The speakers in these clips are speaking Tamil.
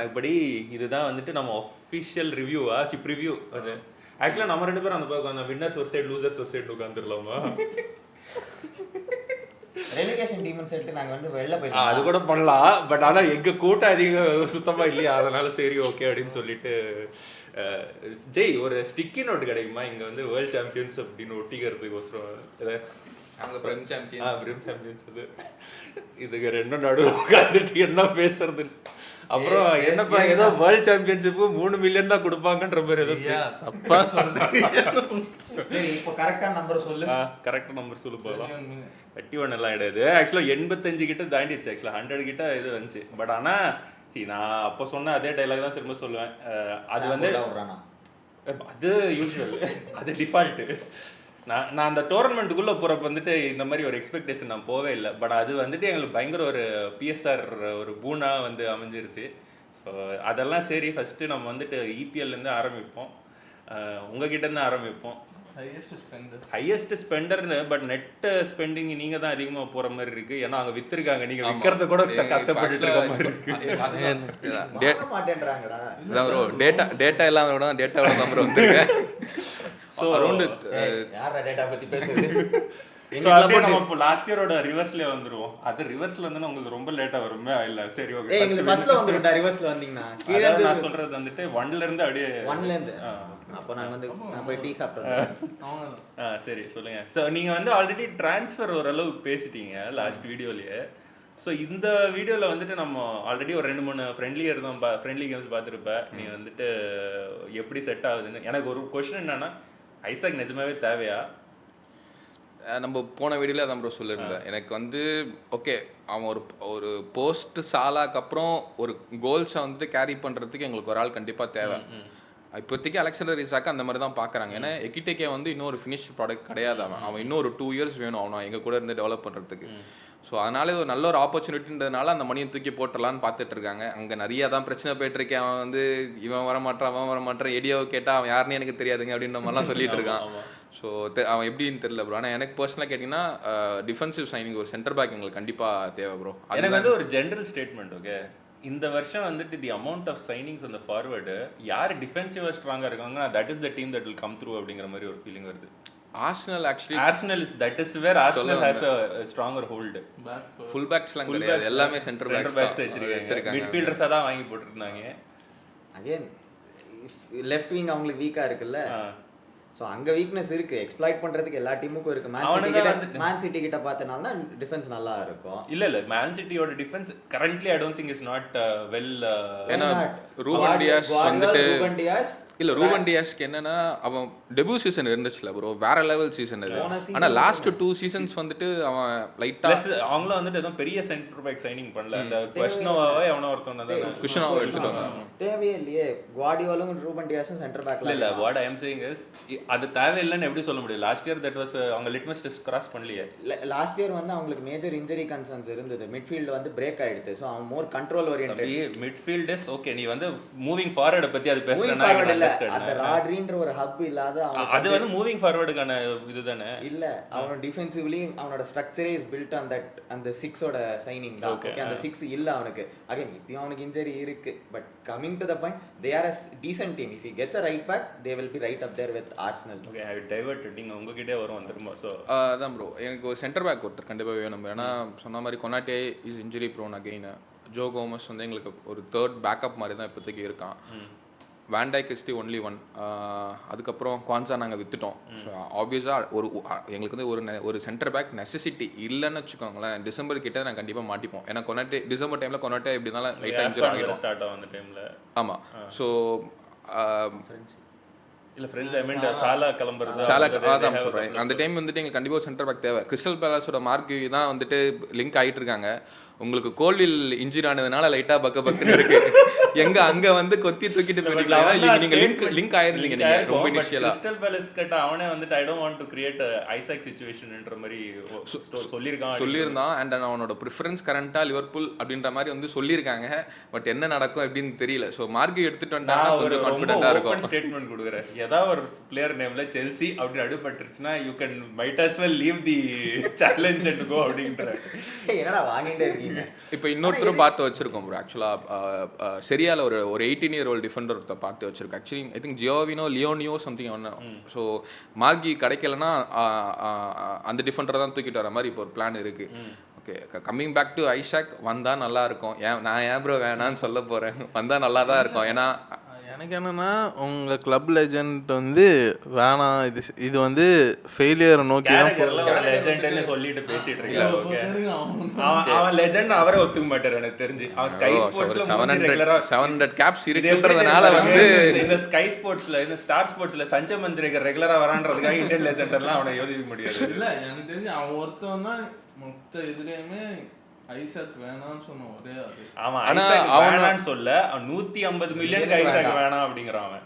கணக்குப்படி இதுதான் வந்துட்டு நம்ம ஒஃபிஷியல் ரிவ்யூவா ப்ரிவ்யூ. அது ஆக்சுவலாக நம்ம 2 பேரும் அந்த பக்கம் வின்னர்ஸ் ஒரு சைடு லூசர்ஸ் ஒரு சைடு உட்காந்துடலாமா? ரெலிகேஷன் டீம்னு சொல்லிட்டு நாங்கள் வந்து வெளில போயிட்டோம். அது கூட பண்ணலாம். பட் ஆனால் எங்கள் கூட்டம் அதிகம் சுத்தமாக இல்லையா, அதனால சரி ஓகே அப்படின்னு சொல்லிட்டு ஜெய் ஒரு ஸ்டிக்கி நோட்டு கிடைக்குமா இங்கே வந்து வேர்ல்ட் சாம்பியன்ஸ் அப்படின்னு ஒட்டிக்கிறதுக்கோசரம்? பிரிம் சாம்பியன்ஸ் அது இதுக்கு 2 நடுவில் உட்காந்துட்டு என்ன பேசுறது. அப்புறம் என்னப்பா ஏதோ வேர்ல்ட் சாம்பியன்ஷிப்பு 3 மில்லியன் தான் கொடுப்பாங்கன்ற மாதிரி ஏதோ தப்பா சொல்றேன். இப்போ கரெக்டான நம்பர் சொல்லு. கரெக்டாக நம்பர் சொல்லு போகலாம். 81 எல்லாம் கிடையாது. ஆக்சுவலாக 85 கிட்ட தாண்டிடுச்சு. ஆக்சுவலாக 100 கிட்ட இது வந்துச்சு. பட் ஆனால் நான் அப்போ சொன்ன அதே டைலாக் தான் திரும்ப சொல்லுவேன். அது வந்து அது யூஸ்வல், அது டிஃபால்ட்டு. நான் அந்த டோர்னமெண்ட்டுக்குள்ளே போகிறப்ப வந்துட்டு இந்த மாதிரி ஒரு எக்ஸ்பெக்டேஷன் நான் போவே இல்லை. பட் அது வந்துட்டு எங்களுக்கு பயங்கர ஒரு பிஎஸ்ஆர் ஒரு பூனாக வந்து அமைஞ்சிருச்சு. ஸோ அதெல்லாம் சரி, ஃபஸ்ட்டு நம்ம வந்துட்டு இபிஎல்லேருந்து ஆரம்பிப்போம். உங்ககிட்டேருந்து ஆரம்பிப்போம். ஹையஸ்ட் ஸ்பெண்டர்னு. பட் நெட் ஸ்பெண்டிங் நீங்க தான் அதிகமா போற மாதிரி இருக்கு. ஏன்னா அங்க வித்துருக்காங்க, நீங்க விற்கிறது கூட கஷ்டப்பட்டு இருக்க மாதிரி இருக்கு. டேட்டா எல்லாம் விட டேட்டாவோட நம்பர் வந்துருக்கு. ஸோ யாரா டேட்டா பத்தி பேசுறது? நம்ம லாஸ்ட் இயரோட ரிவர்ஸ்ல வந்துருவோம். அது ரிவர்ஸ்ல வந்து உங்களுக்கு ரொம்ப லேட்டா வருமே இல்ல? சரி ஓகே, ஃபர்ஸ்ட்ல வந்துட்டா. ரிவர்ஸ்ல வந்தீங்கன்னா கீழ நான் சொல்றது வந்துட்டு 1ல இருந்து அப்படியே 1ல இருந்து. அப்ப நான் வந்து நான் போய் டீ சாப்பிட்டேன். சரி சொல்லுங்க. ஸோ நீங்க வந்து ஆல்ரெடி டிரான்ஸ்ஃபர் ஓரளவுக்கு பேசிட்டீங்க லாஸ்ட் வீடியோலயே. ஸோ இந்த வீடியோவில் வந்துட்டு நம்ம ஆல்ரெடி ஒரு 2-3 ஃப்ரெண்ட்லி கேம்ஸ் பார்த்துருப்பேன். நீ வந்துட்டு எப்படி செட் ஆகுதுன்னு. எனக்கு ஒரு கொஸ்டின் என்னன்னா, ஐசாக் நிஜமாவே தேவையா? நம்ம போன வீடியோவில் அதான் ப்ரோ சொல்லியிருந்தேன். எனக்கு வந்து ஓகே, அவன் ஒரு போஸ்ட் சாலாக்கு அப்புறம் ஒரு கோல்ஸை வந்துட்டு கேரி பண்ணுறதுக்கு எங்களுக்கு ஒரு ஆள் கண்டிப்பாக தேவை. இப்போதைக்கு அலெக்சாண்டர் இசாக் அந்த மாதிரி தான் பார்க்குறாங்க. ஏன்னா எக்கிட்டேக்கே வந்து இன்னொரு ஃபினிஷ் ப்ராடக்ட் கிடையாது. அவன் இன்னும் ஒரு 2 இயர்ஸ் வேணும் அவனை எங்கள் கூட இருந்து டெவலப் பண்ணுறதுக்கு. ஸோ அதனால ஒரு நல்ல ஒரு ஆப்பர்ச்சுனிட்டின்றதுனால அந்த மணியை தூக்கி போட்டுடலான்னு பார்த்துட்டு இருக்காங்க. அங்கே நிறையா தான் பிரச்சனை போயிட்டுருக்கேன். அவன் வந்து இவன் வரமாட்டான் எடியோவை கேட்டால் அவன் யாருன்னு எனக்கு தெரியாதுங்க அப்படின்ற மாதிரிலாம் சொல்லிட்டு இருக்கான். ஸோ அவன் எப்படின்னு தெரியல ப்ரோ. ஆனால் எனக்கு பர்சனலாக கேட்டிங்கன்னா டிஃபென்சிவ் சைனிங் ஒரு சென்டர் பேக் எங்களுக்கு கண்டிப்பாக தேவை ப்ரோ. எனக்கு வந்து ஒரு ஜென்ரல் ஸ்டேட்மெண்ட். ஓகே, இந்த வருஷம் வந்துட்டு தி அமௌண்ட் ஆஃப் சைனிங்ஸ் அந்த ஃபார்வர்டு யார் டிஃபென்சிவாக ஸ்ட்ராங்காக இருக்காங்க, that is the team that will come through அப்படிங்கிற மாதிரி ஒரு ஃபீலிங் வருது. Arsenal is that is where Arsenal has a stronger hold. Full backs லாம் கிடையாது, எல்லாமே சென்டர் பேக்ஸ் வச்சிருக்காங்க. மிட்ஃபீல்டர்ஸா தான் வாங்கி போட்டுருந்தாங்க. அகைன் லெஃப்ட் விங் அவங்களுக்கு வீக்கா இருக்குல்ல. ஸோ அங்கே வீக்னஸ் இருக்கு, எக்ஸ்ப்ளாய்ட் பண்ணுறதுக்கு எல்லா டீமுக்கும் இருக்கு. மேன் சிட்டி கிட்ட பார்த்தனால தான் டிஃபென்ஸ் நல்லா இருக்கும். இல்லை மேன் சிட்டியோட defence currently I don't think is not well. ஏன்னா ரூபன் டியாஸ் வந்துட்டு இல்லை, ரூபன் டியாஸ்க்கு என்னன்னா அவன் டெபியூ சீசன் இருந்துச்சுல ப்ரோ, வேற லெவல் சீசன் அது. ஆனால் லாஸ்ட் 2 சீசன்ஸ் வந்துட்டு அவன் லைட்டாக அவங்களும் வந்துட்டு எதுவும் பெரிய சென்டர் பேக் சைனிங் பண்ணல. அந்த குஷ்னோவாவே எவனோ ஒருத்தவங்க தான் குஷ்னோவா எடுத்துட்டாங்க. தேவையே இல்லையே குவார்டியோலும் ரூபன் டியாஸும் சென்டர் பேக்ல. இல்லை what I am saying is அது தேவையில்லைன்னு எப்படி சொல்ல முடியும்? லாஸ்ட் இயர் தட் வாஸ் அவங்க லிட்மஸ் டெஸ்ட் கிராஸ் பண்ணலையே. லாஸ்ட் இயர் வந்து அவங்களுக்கு மேஜர் இன்ஜரி கன்சர்ன்ஸ் இருந்தது. மிட்ஃபீல்ட் வந்து பிரேக் ஆயிடுச்சு. ஸோ அவன் more control oriented. Midfield is okay. நீ வந்து மூவிங் ஃபார்வர்ட் பத்தி அது பேசுறேன்னா அந்த ராட்ரின்ற ஒரு ஹப் இல்லாத அது வந்து மூவிங் ஃபார்வர்டுக்கான இதுதானே. இல்ல அவனோட டிஃபென்சிவ்லி அவனோட ஸ்ட்ரக்சரே இஸ் பில்ட் ஆன் தட் அந்த 6ஓட சைனிங் தான். ஓகே, அந்த 6 இல்ல அவனுக்கு. அகைன் இப்பயும் அவனுக்கு இன்ஜரி இருக்கு. But coming to the point, they are a decent team. If he gets a right back, they will be right up there with Arsenal. Okay, I diverted. நீங்க உங்ககிட்டே வரும் திரும்ப. ஸோ அதான் ப்ரோ, எனக்கு ஒரு சென்டர் பேக் ஒருத்தர் கண்டிப்பாக வேணும். ஏன்னா சொன்ன மாதிரி Konate is injury prone again. Joe Gomez வந்து எங்களுக்கு ஒரு 3rd பேக்கப் மாதிரி தான் இப்போதைக்கு இருக்கான். Van Dijk is the only one. அதுக்கப்புறம் குவான்சா நாங்கள் விற்றுட்டோம். ஸோ ஆப்வியஸாக எங்களுக்கு வந்து ஒரு சென்டர் பேக் நெசசிட்டி இல்லைன்னு வச்சுக்கோங்களேன். டிசம்பர் கிட்ட நான் கண்டிப்பாக மாட்டிப்போம். ஏன்னா கொனாட்டே டிசம்பர் டைமில் கொனாட்டே எப்படி இருந்தாலும் லைட்டாக இன்ஜுரி ஆகிடும். ஸ்டார்ட் ஆகும் அந்த டைமில். ஆமாம். ஸோ இல்லை ஃப்ரெண்ட்ஸ் ஐ மீன் சாலா கிளம்புறது அதான் சொல்கிறேன். அந்த டைம் வந்துட்டு எங்களுக்கு கண்டிப்பாக சென்டர் பேக் தேவை. கிறிஸ்டல் பேலஸோட மார்க் தான் வந்துட்டு லிங்க் ஆகிட்டு இருக்காங்க. உங்களுக்கு கோல்வில் இன்ஜுரி ஆனதுனால லைட்டா பக்குன்னு இருக்கு. எங்க அங்க வந்து கொத்தி தூக்கிட்டு போயிட்டீங்களா? நீங்க லிங்க் ஆயிருந்தீங்க நீங்க ரொம்ப இனிஷியலா. கிறிஸ்டல் பேலஸ் கிட்ட அவனே வந்துட்டு I don't want to create Isak சிச்சுவேஷன்ன்ற மாதிரி சொல்லியிருந்தான். அண்ட் அவனோட ப்ரிஃபரன்ஸ் கரண்டா லிவர்பூல் அப்படின்ற மாதிரி வந்து சொல்லியிருக்காங்க. பட் என்ன நடக்கும் அப்படின்னு தெரியல. ஸோ மார்க் எடுத்துட்டு வந்தா கொஞ்சம் கான்ஃபிடென்ட்டா இருக்கும். ஸ்டேட்மெண்ட் கொடுக்குறேன். ஏதாவது ஒரு பிளேயர் நேம்ல செல்சி அப்படி அடிபட்டுருச்சுன்னா you can might as well leave the challenge and go அப்படின்ற. என்னடா வாங்கிட்டே இருக்கீங்க? இப்போ இன்னொருத்தரும் பார்த்து வச்சிருக்கோம் ப்ரோ. ஆக்சுவலாக சரியால ஒரு 18-year-old டிஃபெண்டர் ஒருத்தர் பார்த்து வச்சிருக்கோம். ஆக்சுவலி ஐ திங்க் ஜியோவினோ லியோனியோ சம்திங் ஒன்று. ஸோ மார்கி கிடைக்கலன்னா அந்த டிஃபெண்டரை தான் தூக்கிட்டு வர மாதிரி இப்போ ஒரு பிளான் இருக்கு. ஓகே, கம்மிங் பேக் டு ஐஷாக், வந்தால் நல்லா இருக்கும். நான் ப்ரோ வேணான்னு சொல்ல போகிறேன், வந்தால் நல்லா தான் இருக்கும். ஏன்னா எனக்கு என்னன்னா உங்கள் கிளப் லெஜண்ட் வந்து வேணாம், இது வந்து ஃபெயிலியர் நோக்கி தான் லெஜெண்ட்னு சொல்லிட்டு பேசிட்டு இருக்கீங்க. அவன் லெஜெண்ட் அவரே ஒத்துக்க மாட்டார் எனக்கு தெரிஞ்சு. அவன் ஸ்கை ஸ்போர்ட்ஸ்ல 700 கேப்ஸ் இருக்குன்றதுனால வந்து இந்த ஸ்கை ஸ்போர்ட்ஸ்ல இந்த ஸ்டார் ஸ்போர்ட்ஸ்ல சஞ்சய் மஞ்சுரேகர் ரெகுலரா வரான்றதுக்காக இந்தியன் லெஜெண்ட் எல்லாம் அவனை யோசிக்க முடியாது. இல்ல எனக்கு தெரிஞ்சு அவன் ஒருத்தன் தான் மொத்த இதுலயுமே ஐசாக் வேணாம்னு சொன்ன ஒரே அது. ஆனா அவனான்னு சொல்ல 150 மில்லியனுக்கு ஐசாக் வேணாம் அப்படிங்கிறான் அவன்.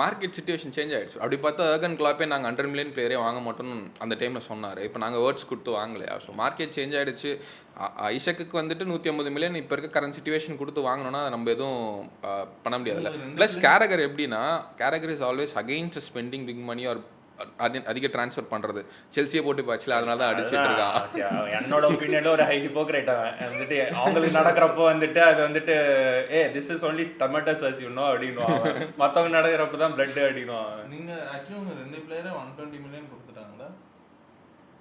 மார்க்கெட் சிச்சுவேஷன் சேஞ்ச் ஆயிடுச்சு. அப்படி பார்த்தா ஏர்கன் கிளாப்பே நாங்கள் 100 மில்லியன் பிளேயரே வாங்க மாட்டோம்னு அந்த டைமில் சொன்னார். இப்போ நாங்கள் வேர்ட்ஸ் கொடுத்து வாங்கலையா? ஸோ மார்க்கெட் சேஞ்ச் ஆகிடுச்சு. ஐஷாக்கு வந்துட்டு 150 மில்லியன் இப்போ இருக்க கரண்ட் சிச்சுவேஷன் கொடுத்து வாங்கினோன்னா நம்ம எதுவும் பண்ண முடியாதுல்ல. ப்ளஸ் கேரகர் எப்படின்னா, Carragher is always against spending big money or அதிக டிரான்ஸ்ஃபர் பண்றது. செல்சியை போட்டு பாச்சுல, அதனால தான் அடிச்சுட்டு இருக்கான். என்னோட ஒப்பீனியன்ல ஒரு ஹை ஹிப்போக்ரைட் அவன் வந்துட்டு அவங்களுக்கு நடக்கிறப்போ வந்துட்டு அது வந்துட்டு this is only tomato sauce you know அப்படின்னுவான். மற்றவங்க நடக்கிறப்ப தான் பிளட் அப்படின்னுவான். நீங்க ஆக்சுவலி உங்க 2 பிளேயரை 120 மில்லியன் கொடுத்துட்டாங்களா?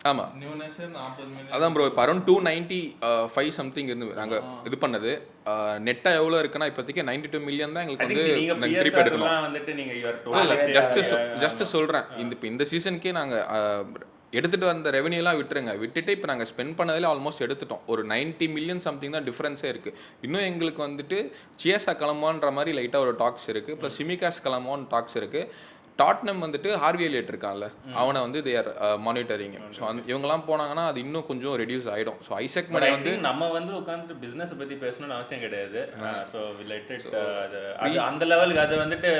ஆமா, அதான் ப்ரோ. இப்போ அரௌண்ட் 295 சம்திங் இருந்து நாங்கள் இது பண்ணது. நெட்டா எவ்வளோ இருக்குன்னா இப்போதைக்கு 92 மில்லியன் தான் எங்களுக்கு வந்து திருப்பி எடுக்கணும். ஜஸ்ட் சொல்கிறேன், இந்த சீசனுக்கே நாங்கள் எடுத்துகிட்டு வந்த ரெவன்யூலாம் விட்டுட்டு இப்போ நாங்கள் ஸ்பெண்ட் பண்ணதில் ஆல்மோஸ்ட் எடுத்துட்டோம். ஒரு 90 மில்லியன் சம்திங் தான் டிஃப்ரென்ஸே இருக்குது. இன்னும் எங்களுக்கு வந்துட்டு சிஎஸ்ஆ கிளம்புவான்ற மாதிரி லைட்டாக ஒரு டாக்ஸ் இருக்குது. ப்ளஸ் சிமிகாஸ் கிளம்புவான்னு டாக்ஸ் இருக்குது. டாட்னம் வந்துட்டு ஹார்வி எலியட் இருக்கான்ல, அவனை வந்து தேர் மானிட்டரிங். ஸோ இவங்கெல்லாம் போனாங்கன்னா அது இன்னும் கொஞ்சம் ரெடியூஸ் ஆகிடும். ஸோ ஐசக் மணி வந்து நம்ம வந்து உட்காந்துட்டு பிஸ்னஸ் பற்றி பேசணும்னு அவசியம் கிடையாது. ஸோ அந்த லெவலுக்கு அது வந்துட்டு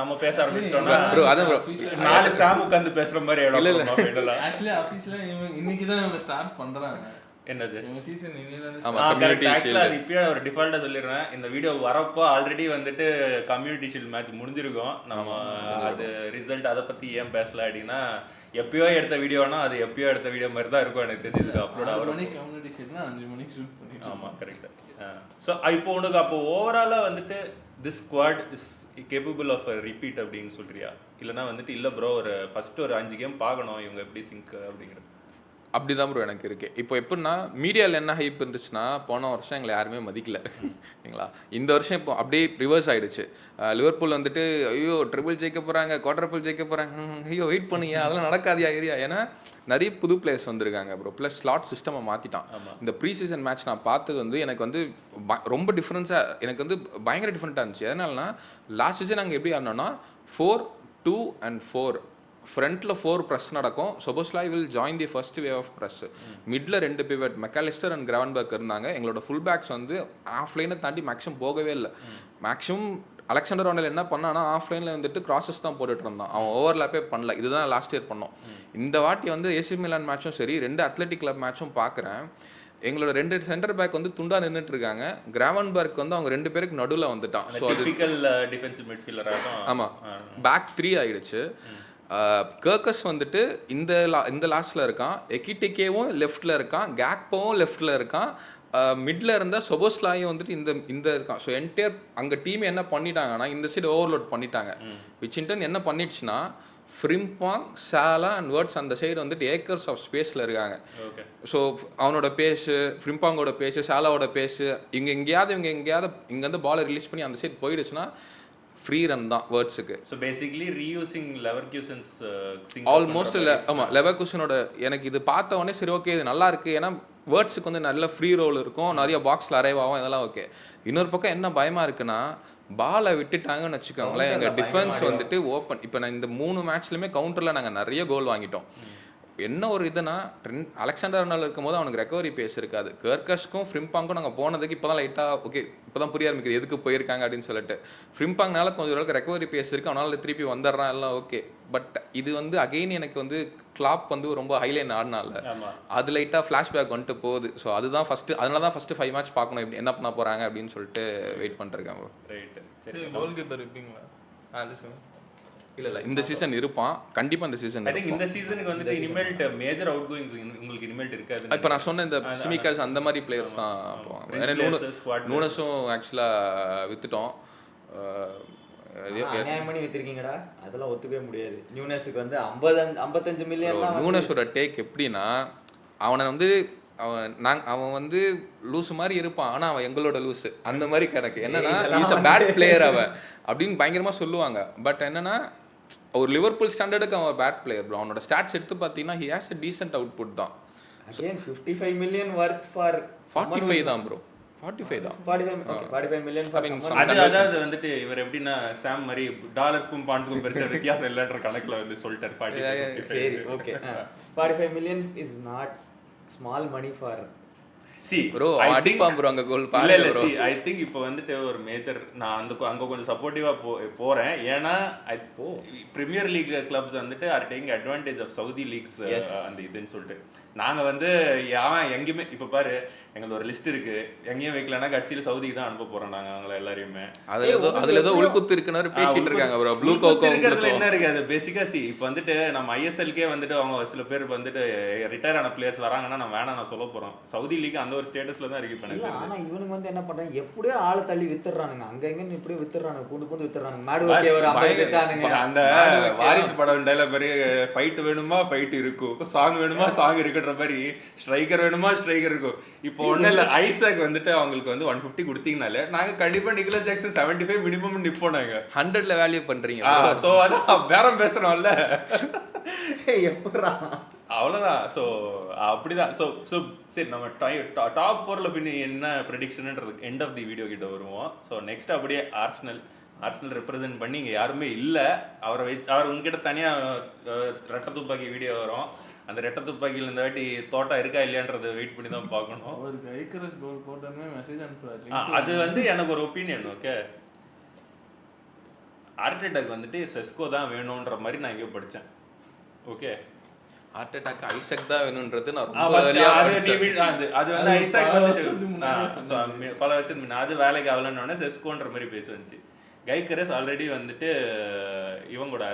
நம்ம பேச ஆரம்பிச்சிட்டோம்னா ப்ரோ அதான் ப்ரோ 4 ஸ்டாம் உட்காந்து பேசுற மாதிரி இல்ல ஆக்சுவலி ஆபீஸ்ல இன்னைக்கு தான் இவங்க ஸ்டார்ட் பண்றாங்க. என்னது சீசன் இன்னில ஆமா கம்யூனிட்டி ஷீல்ட். அது இப்பயே ஒரு டிஃபால்ட்டா சொல்லிடுறேன். இந்த வீடியோ வரப்போ ஆல்ரெடி வந்துட்டு கம்யூனிட்டி ஷீல்ட் மேட்ச் முடிஞ்சிருக்கும். நம்ம அது ரிசல்ட் அதை பத்தி ஏன் பேசல அப்படின்னா, எப்பயோ எடுத்த வீடியோனா அது எப்பயோ எடுத்த வீடியோ மாதிரி தான் இருக்கும். எனக்கு தெரிஞ்சது அப்லோட் ஆகும். கம்யூனிட்டி ஷீல்ட்னா 5 மணிக்கு ஷூட் பண்ணி. ஆமா கரெக்ட். ஸோ இப்போ உனக்கு அப்போ ஓவராலா வந்துட்டு this squad is capable of repeat அப்படின்னு சொல்றியா? இல்லைனா வந்துட்டு இல்லை ப்ரோ ஒரு ஃபர்ஸ்ட் ஒரு 5 கேம் பார்க்கணும் இவங்க எப்படி சிங்க் அப்படிங்கிறது? அப்படி தான் ப்ரோ எனக்கு இருக்குது. இப்போ எப்படின்னா மீடியாவில் என்ன ஹைப் இருந்துச்சுன்னா, போன வருஷம் எங்களை யாருமே மதிக்கல சரிங்களா. இந்த வருஷம் இப்போ அப்படியே ரிவர்ஸ் ஆகிடுச்சு. லிவர்பூல் வந்துட்டு ஐயோ ட்ரிபிள் ஜெயிக்க போகிறாங்க, குவாட்ரபிள் ஜெயிக்க போகிறாங்க, ஐயோ வெயிட் பண்ணுங்க அதெல்லாம் நடக்காதியா ஏரியா. ஏன்னா நிறைய புது பிளேயர்ஸ் வந்திருக்காங்க ப்ரோ. ப்ளஸ் ஸ்லாட் சிஸ்டமை மாற்றிட்டான். இந்த ப்ரீ சீசன் மேட்ச் நான் பார்த்தது வந்து எனக்கு வந்து ரொம்ப டிஃப்ரென்ஸாக, எனக்கு வந்து பயங்கர டிஃப்ரெண்ட்டாக இருந்துச்சு. எதனாலனா லாஸ்ட் சீசன் நாங்கள் எப்படி ஆடினோன்னா 4-2-4 ஃப்ரண்ட்டில் 4 ப்ரெஸ் நடக்கும். Szoboszlai will join the first wave of press. Middle 2 pivot McAllister and Gravenberch இருந்தாங்க. எங்களோட ஃபுல் பேக்ஸ் வந்து ஆஃப்லைனை தாண்டி மேக்ஸிமம் போகவே இல்லை. மேக்ஸிமம் அலெக்சாண்டர் ஆர்னோல்ட் என்ன பண்ணான்னா ஆஃப்லைனில் வந்துட்டு கிராசஸ் தான் போட்டுட்டு இருந்தான். அவன் ஓவர்லாப்பே பண்ணல. இதுதான் லாஸ்ட் இயர் பண்ணோம். இந்த வாட்டி வந்து ஏசி மிலான் மேட்சும் சரி, 2 அத்லெட்டிக் கிளப் மேட்சும் பார்க்குறேன். எங்களோட 2 சென்டர் பேக் வந்து துண்டா நின்றுட்டு இருக்காங்க. கிராவன்பர்க் வந்து அவங்க 2 பேருக்கு நடுவில் வந்துட்டான். ஸோ அது டிஃபென்சிவ் மிட்ஃபீல்டராக ஆமாம் பேக் 3 ஆகிடுச்சு. கர்கஸ் வந்துட்டு இந்த லாஸ்ட்டில் இருக்கான். எக்கிட்டிக்கேவும் லெஃப்டில் இருக்கான். கேக்போவும் லெஃப்டில் இருக்கான். மிடில் இருந்தால் சொபோஸ்லாயும் வந்துட்டு இந்த இருக்கான். ஸோ என்டையர் அங்கே டீம் என்ன பண்ணிட்டாங்கன்னா இந்த சைடு ஓவர்லோட் பண்ணிட்டாங்க. விச்சிங்டன் என்ன பண்ணிடுச்சுன்னா ஃப்ரிம்பாங், சாலா அண்ட் வேர்ட்ஸ் அந்த சைடு வந்துட்டு ஏக்கர்ஸ் ஆஃப் ஸ்பேஸில் இருக்காங்க. ஸோ அவனோட பேஸு, ஃப்ரிம்பாங்கோட பேஸு, சாலாவோட பேஸு எங்கேயாவது இங்கேருந்து பாலை ரிலீஸ் பண்ணி அந்த சைடு போயிடுச்சுன்னா ஃப்ரீ ரன் தான் வேர்ட்ஸுக்கு. ஸோ பேசிக்லி ரீயூசிங் லெவர்குசன்ஸ் ஆல்மோஸ்ட் இல்லை. ஆமாம் லெவர்குசனோட எனக்கு இது பார்த்த உடனே சரி ஓகே இது நல்லா இருக்குது. ஏன்னா வேர்ட்ஸுக்கு வந்து நல்ல ஃப்ரீ ரோல் இருக்கும், நிறைய பாக்ஸில் அரைவ் ஆகும், இதெல்லாம் ஓகே. இன்னொரு பக்கம் என்ன பயமாக இருக்குன்னா பாலை விட்டுட்டாங்கன்னு வச்சுக்கோங்களேன், எங்கள் டிஃபென்ஸ் வந்துட்டு ஓப்பன். இப்போ நான் இந்த 3 மேட்ச்லையுமே கவுண்டரில் நாங்கள் நிறைய கோல் வாங்கிட்டோம். என்ன ஒரு இதுனா அலெக்சாண்டர் ஆர்னால்ட் இருக்கும்போது அவனுக்கு ரெக்கவரி பேஸ் இருக்காது. கர்கஸ்க்கும் ஃப்ரிம்பாங்கும் நாங்கள் போனதுக்கு இப்போ தான் லைட்டாக ஓகே இப்போ தான் புரிய ஆரம்பிக்குது எதுக்கு போயிருக்காங்க அப்படின்னு சொல்லிட்டு. ஃப்ரிம்பாங்னால கொஞ்சம் அளவுக்கு ரெக்கவரி பேஸ் இருக்குது, அவனால் திருப்பி வந்துடுறான் எல்லாம் ஓகே. பட் இது வந்து அகெயின் எனக்கு வந்து கிளாப் வந்து ரொம்ப ஹைலைன் ஆடினால அது லைட்டாக ஃப்ளாஷ்பேக் வந்துட்டு போகுது. ஸோ அதுதான் ஃபஸ்ட்டு, அதனால தான் ஃபஸ்ட்டு 5 மேட்ச் பார்க்கணும் எப்படி என்ன பண்ண போகிறாங்க அப்படின்னு சொல்லிட்டு வெயிட் பண்ணிருக்கேன் ப்ரோ. ரைட்டு. சரி கோல் கீப்பர் இருப்பீங்களா? இல்ல இந்த சீசன் இருப்பான் கண்டிப்பா. இந்த சீசன் ஐ திங்க் இந்த சீசனுக்கு வந்துட்டு இனிமேல்ட் மேஜர் அவுட் கோயிங்ஸ் உங்களுக்கு இனிமேல்ட் இருக்காது. இப்போ நான் சொன்ன இந்த சிமிகாஸ் அந்த மாதிரி பிளேயர்ஸ் தான் போவாங்க. நூனஸும் ஆக்சுவலா வித்துட்டோம். அநியாயம் பண்ணி வித்திருக்கீங்கடா, அதெல்லாம் ஒத்துக்கவே முடியாது. நியூனஸுக்கு வந்து 55 மில்லியன். நூனஸோட டேக் எப்படின்னா, அவனை வந்து அவன் வந்து லூஸ் மாதிரி இருப்பான், ஆனால் அவன் எங்களோட லூஸு அந்த மாதிரி கணக்கு. என்னன்னா இஸ் அ பேட் பிளேயர் அவன் அப்படின்னு பயங்கரமாக சொல்லுவாங்க. பட் என்னன்னா ஒரு லிவர்பூல் ஸ்டாண்டர்டுக்கு அவன் பேட் பிளேயர் ப்ரோ. அவனோட ஸ்டாட்ஸ் எடுத்து பார்த்தீங்கன்னா he has a decent output தான். அகைன் 55 மில்லியன் வர்த் ஃபார் 45 தான் ப்ரோ. 45 தான். 45 மில்லியன். அதாவது வந்துட்டு இவர் எப்படின்னா சாம் மாதிரி டாலர்ஸ்க்கும் பாண்ட்ஸ்க்கும் பெருசா வித்தியாசம் இல்லைன்ற கணக்குல வந்து சொல்லிட்டார் 45. சரி okay. 45 million is not small money for bro. அடிப்பான் ப்ரோ அங்க கோல் பாரு ப்ரோ. ஐ திங்க் இப்போ வந்துட்டு ஒரு மேஜர் நான் அங்க கொஞ்சம் சப்போர்ட்டிவா போறேன். ஏன்னா பிரீமியர் லீக் கிளப்ஸ் வந்துட்டு are taking advantage of Saudi leagues அந்த இதுன்னு சொல்லிட்டு நாங்க வந்து எங்கேயுமே இப்போ பாரு எங்களுக்கு ஒரு லிஸ்ட் இருக்கு, எங்கேயும் வைக்கலன்னா கடைசியில் சவுதிக்கு தான் அனுப்ப போறோம் நாங்க அவங்கள எல்லாரையுமே. அதுல ஏதோ உள்குத்து இருக்குன்னு பேசிட்டு இருக்காங்க ப்ரோ. ப்ளூ கோகோ என்ன இருக்கு அது பேசிக்கா இப்போ வந்துட்டு நம்ம ஐஎஸ்எல்கே வந்துட்டு அவங்க சில பேர் வந்துட்டு ரிட்டையர் ஆன பிளேயர்ஸ் வராங்கன்னா நான் வேணாம் நான் சொல்ல போறோம். சவுதி லீக் அந்த ஒரு ஸ்டேட்டஸ்ல தான் இருக்கு பண்ணி. ஆனா இவனுக்கு வந்து என்ன பண்றாங்க, எப்படியோ ஆளை தள்ளி வித்துறானுங்க, அங்க எங்கன்னு இப்படியே வித்துறானுங்க, பூந்து வித்துறானுங்க. மேடுவோக்கே ஒரு 50 வித்தானுங்க. அந்த வாரிசு படம் டைலாக் மாதிரி ஃபைட் வேணுமா ஃபைட் இருக்கும், சாங் வேணுமா சாங் இருக்குன்ற மாதிரி, ஸ்ட்ரைக்கர் வேணுமா ஸ்ட்ரைக்கர் இருக்கும். இப்போ ஒன்றும் இல்லை, ஐசாக் வந்துட்டு அவங்களுக்கு வந்து 150 கொடுத்தீங்கனாலே நாங்கள் கண்டிப்பாக நிக்கலஸ் ஜாக்சன் 75 மினிமம் நிற்போம். நாங்கள் 100ல வேல்யூ பண்ணுறீங்க. ஸோ அதான் பேரம் பேசுகிறோம்ல, எப்படா அவ்வளோதான். ஸோ அப்படிதான். ஸோ சரி, நம்ம டாப் 4ல் பின் என்ன ப்ரெடிக்ஷன்ன்றது எண்ட் ஆஃப் தி வீடியோ கிட்ட வருவோம். ஸோ நெக்ஸ்ட் அப்படியே ஆர்சனல் ரெப்ரசென்ட் பண்ணி இங்கே யாருமே இல்லை. அவர் உங்ககிட்ட தனியாக ரெட்டை துப்பாக்கி வீடியோ வரும். அந்த ரெட்டை துப்பாக்கியில் இந்த வாட்டி தோட்டா இருக்கா இல்லையான்றதை வெயிட் பண்ணி தான் பார்க்கணும். அது வந்து எனக்கு ஒரு ஒப்பீனியன். ஓகே, ஆர்டெட்டாக்கு வந்துட்டு செஸ்கோ தான் வேணுன்ற மாதிரி நான் எங்கேயோ படித்தேன். ஓகே, ஆர்டெட்டாக்கு ஐசாக் தான் வேணும்ன்றது நான் அது வந்து ஐசாக் வந்துட்டு பல வருஷத்துக்கு முன்ன அது வேலைக்கு ஆகலன்னு செஸ்கோன்ற மாதிரி பேசுச்சு. கைக்கரஸ் ஆல்ரெடி வந்துட்டு இவங்க கூட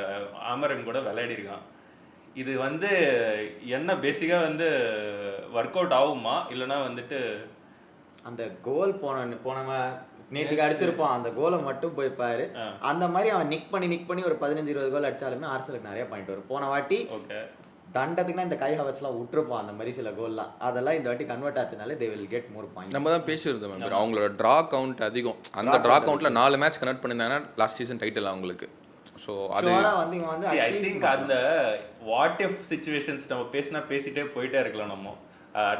ஆமரம் கூட விளையாடி இருக்கான். இது வந்து என்ன பேசிக்கா வந்து ஒர்க் அவுட் ஆகுமா இல்லைன்னா வந்துட்டு அந்த கோல் போனவன் நேற்றுக்கு அடிச்சிருப்பான், அந்த கோலை மட்டும் போய் பாரு. அந்த மாதிரி அவன் நிக் பண்ணி ஒரு 15-20 கோல் அடிச்சாலுமே ஆர்சனலுக்கு நிறைய பாயிண்ட் வரும். போன வாட்டி தண்டத்துக்குனா இந்த கை ஹவர்ஸ்லாம் விட்டுருப்பான் அந்த மாதிரி சில கோல்லாம், அதெல்லாம் இந்த வாட்டி convert ஆச்சுனாலே they will get more points. நம்ம தான் பேசியிருந்தோம் மேம், அவங்களோட ட்ரா கவுண்ட் அதிகம். அந்த ட்ரா கவுண்ட்ல 4 மேட்ச் கனெக்ட் பண்ணியிருந்தாங்கன்னா லாஸ்ட் சீசன் டைட்டில் அவங்களுக்கு. ஸோ அது வந்து ஐ திங்க் அந்த வாட் இஃப் சிச்சுவேஷன்ஸ் நம்ம பேசிட்டே போயிட்டே இருக்கலாம். நம்ம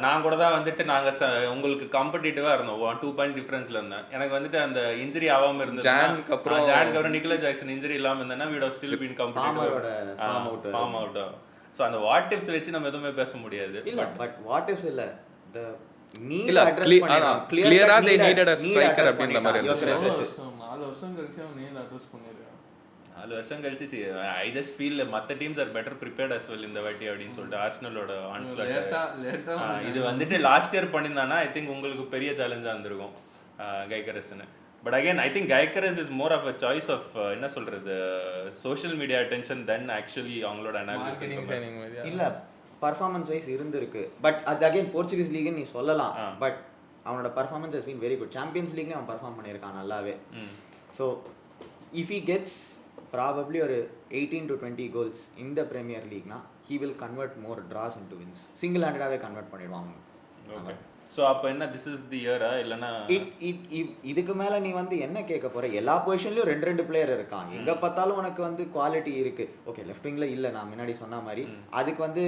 நான் கூட தான் வந்துட்டு நாங்கள் உங்களுக்கு காம்படிட்டிவாக இருந்தோம், 2 பாயிண்ட்ஸ் டிஃபரன்ஸில் இருந்தேன். எனக்கு வந்துட்டு அந்த இன்ஜுரி ஆகாமல் இருந்தது, ஜானுக்கு அப்புறம் நிக்கலஸ் ஜாக்சன் இன்ஜுரி இல்லாமல் இருந்தேன்னா we'd have still been competitive form out. So அந்த வாட் இஃப்ஸ் வச்சு நம்ம எதுவுமே பேச முடியாது. இல்லை பட் வாட் இஃப்ஸ் இல்லை, இல்ல கிளியரா they needed a striker அப்படின்ற மாதிரி இருந்துச்சு. 4 வருஷம் கழிச்சு அவன் நீட் அட்ரஸ் பண்ணிருக்கான். 4 வருஷம் கழிச்சு ஐ ஜஸ்ட் ஃபீல் மற்ற teams are better prepared as well இந்த வாட்டி அப்படின்னு சொல்லிட்டு ஆர்சனலோட ஆன்ஸ்லாட் இது வந்துட்டு லாஸ்ட் இயர் பண்ணியிருந்தானா ஐ திங்க் உங்களுக்கு பெரிய சேலஞ்சாக இருந்திருக்கும் கைக்கரஸ்ன்னு. But again I think Gyokeres is more of a choice of என்ன சொல்றது social media attention then actually அவங்களோட அனாலிசிஸ். இல்லை பர்ஃபார்மன்ஸ் வைஸ் இருந்திருக்கு. பட் அது அகைன் போர்ச்சுகீஸ் லீக்னு நீ சொல்லலாம். பட் அவனோட performance has been very good. Champions லீக்லேயும் அவன் பர்ஃபார்ம் பண்ணியிருக்கான் நல்லாவே. So if he gets probably ஒரு 18 to 20 கோல்ஸ் இந்த பிரீமியர் லீக்னா he will convert more draws into wins. Single ஹேண்டடாகவே கன்வெர்ட் பண்ணிடுவாங்க. ஓகே, ஸோ அப்போ என்ன திஸ் இஸ் தி இயரா இல்லைன்னா இதுக்கு மேலே நீ வந்து என்ன கேட்க போகிற? எல்லா பொசிஷன்லையும் 2 பிளேயர் இருக்கான், எங்கே பார்த்தாலும் உனக்கு வந்து குவாலிட்டி இருக்குது. ஓகே, லெஃப்ட் விங்கில் இல்லை, நான் முன்னாடி சொன்ன மாதிரி. அதுக்கு வந்து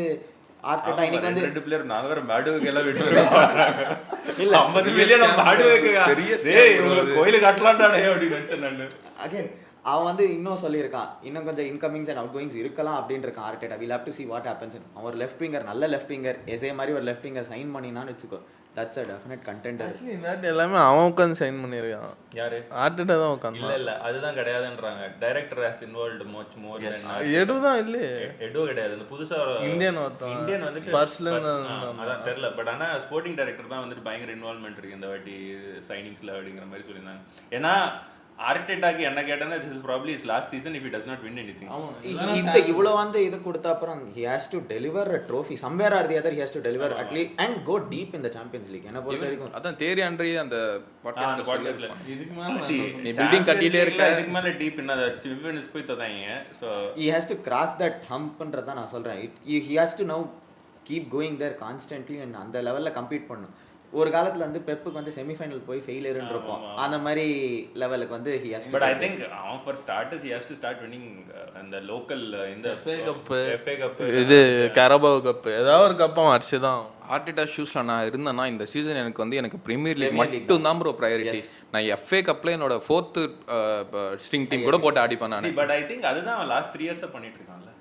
ஆர்டெட்டா இன்னைக்கு வந்து 2 பிளேயர் நாங்க வேற மேடுவுக்கு எல்லாம் விட்டு இல்ல 50 மில்லியன் மேடுவுக்கு கோயிலுக்கு கட்டலாம்டானே அப்படி நினைச்சேன் நான். அகைன் அவன் வந்து இன்னும் சொல்லியிருக்கான், இன்னும் கொஞ்சம் இன்கமிங்ஸ் அண்ட் அவுட் கோயிங்ஸ் இருக்கலாம் அப்படின்னு இருக்கான் Arteta. Will have to see what happens. அவன் ஒரு லெஃப்ட் விங்கர், நல்ல லெஃப்ட் விங்கர், எஸ்ஏ மாதிரி ஒரு லெஃப்ட் விங்கர் சைன் பண்ணினான்னு வச்சுக்கோ, that's a definite contender. Actually எல்லாமே அவன் உட்காந்து சைன் பண்ணியிருக்கான். யாரு? ஆர்டெட்டா தான் உட்காந்து. இல்ல அதுதான் கிடையாதுன்றாங்க. Director has involved much more then எடு தான் இல்ல எடு கிடையாது. அந்த புதுசா இந்தியன் வந்து ஸ்பர்ஸ்ல அதான் தெரியல. பட் ஆனா ஸ்போர்ட்டிங் டைரக்டர் தான் வந்துட்டு பயங்கர இன்வால்வ்மெண்ட் இருக்கு இந்த வாட்டி சைனிங்ஸ்ல அப்படிங்கிற மாதிரி சொல்லியிருந்தாங்க. ஏன்னா ஆர்டெட்டாக்கு என்ன கேட்டேன்னா this is probably his last season if he does not win anything. இந்த இவ்வளோ வந்து இது கொடுத்த அப்புறம் he has to deliver a trophy somewhere or the other. He has to deliver at least and go deep in the Champions League. என்ன பொறுத்த வரைக்கும் அதான் தேரி ஆண்ட்ரி அந்த பாட்காஸ்ட்ல இதுக்கு மேல நீ பில்டிங் கட்டிட்டே இருக்க, இதுக்கு மேல டீப் என்ன சிவன்ஸ் போய் ததாங்க. So he has to cross that humpன்றத நான் சொல்றேன். He has to now keep going there constantly and அந்த லெவல்ல கம்பீட் பண்ணும். ஒரு காலத்துல வந்து பெப்புக்கு வந்து செமிஃபைனல் போய் ஃபெயிலியர்னு இருக்கும், அந்த மாதிரி லெவலுக்கு வந்து he has to. But I think for starters he has to start winning the local in the FA Cup இது கரபாவ் கப் ஏதாவது ஒரு கப்பம் அடிச்சுதான். ஆர்டெட்டா ஷூஸ்ல நான் இருந்தேன்னா இந்த சீசன் எனக்கு பிரீமியர் லீக் மட்டும் தான் ப்ரோ ப்ரையாரிட்டி. நான் FA கப்ல என்னோட 4th ஸ்ட்ரிங் டீம் கூட போட்டு ஆடிப்பேன் நான். But I think அதுதான் லாஸ்ட் 3 years பண்ணிட்டு இருக்கான்ல.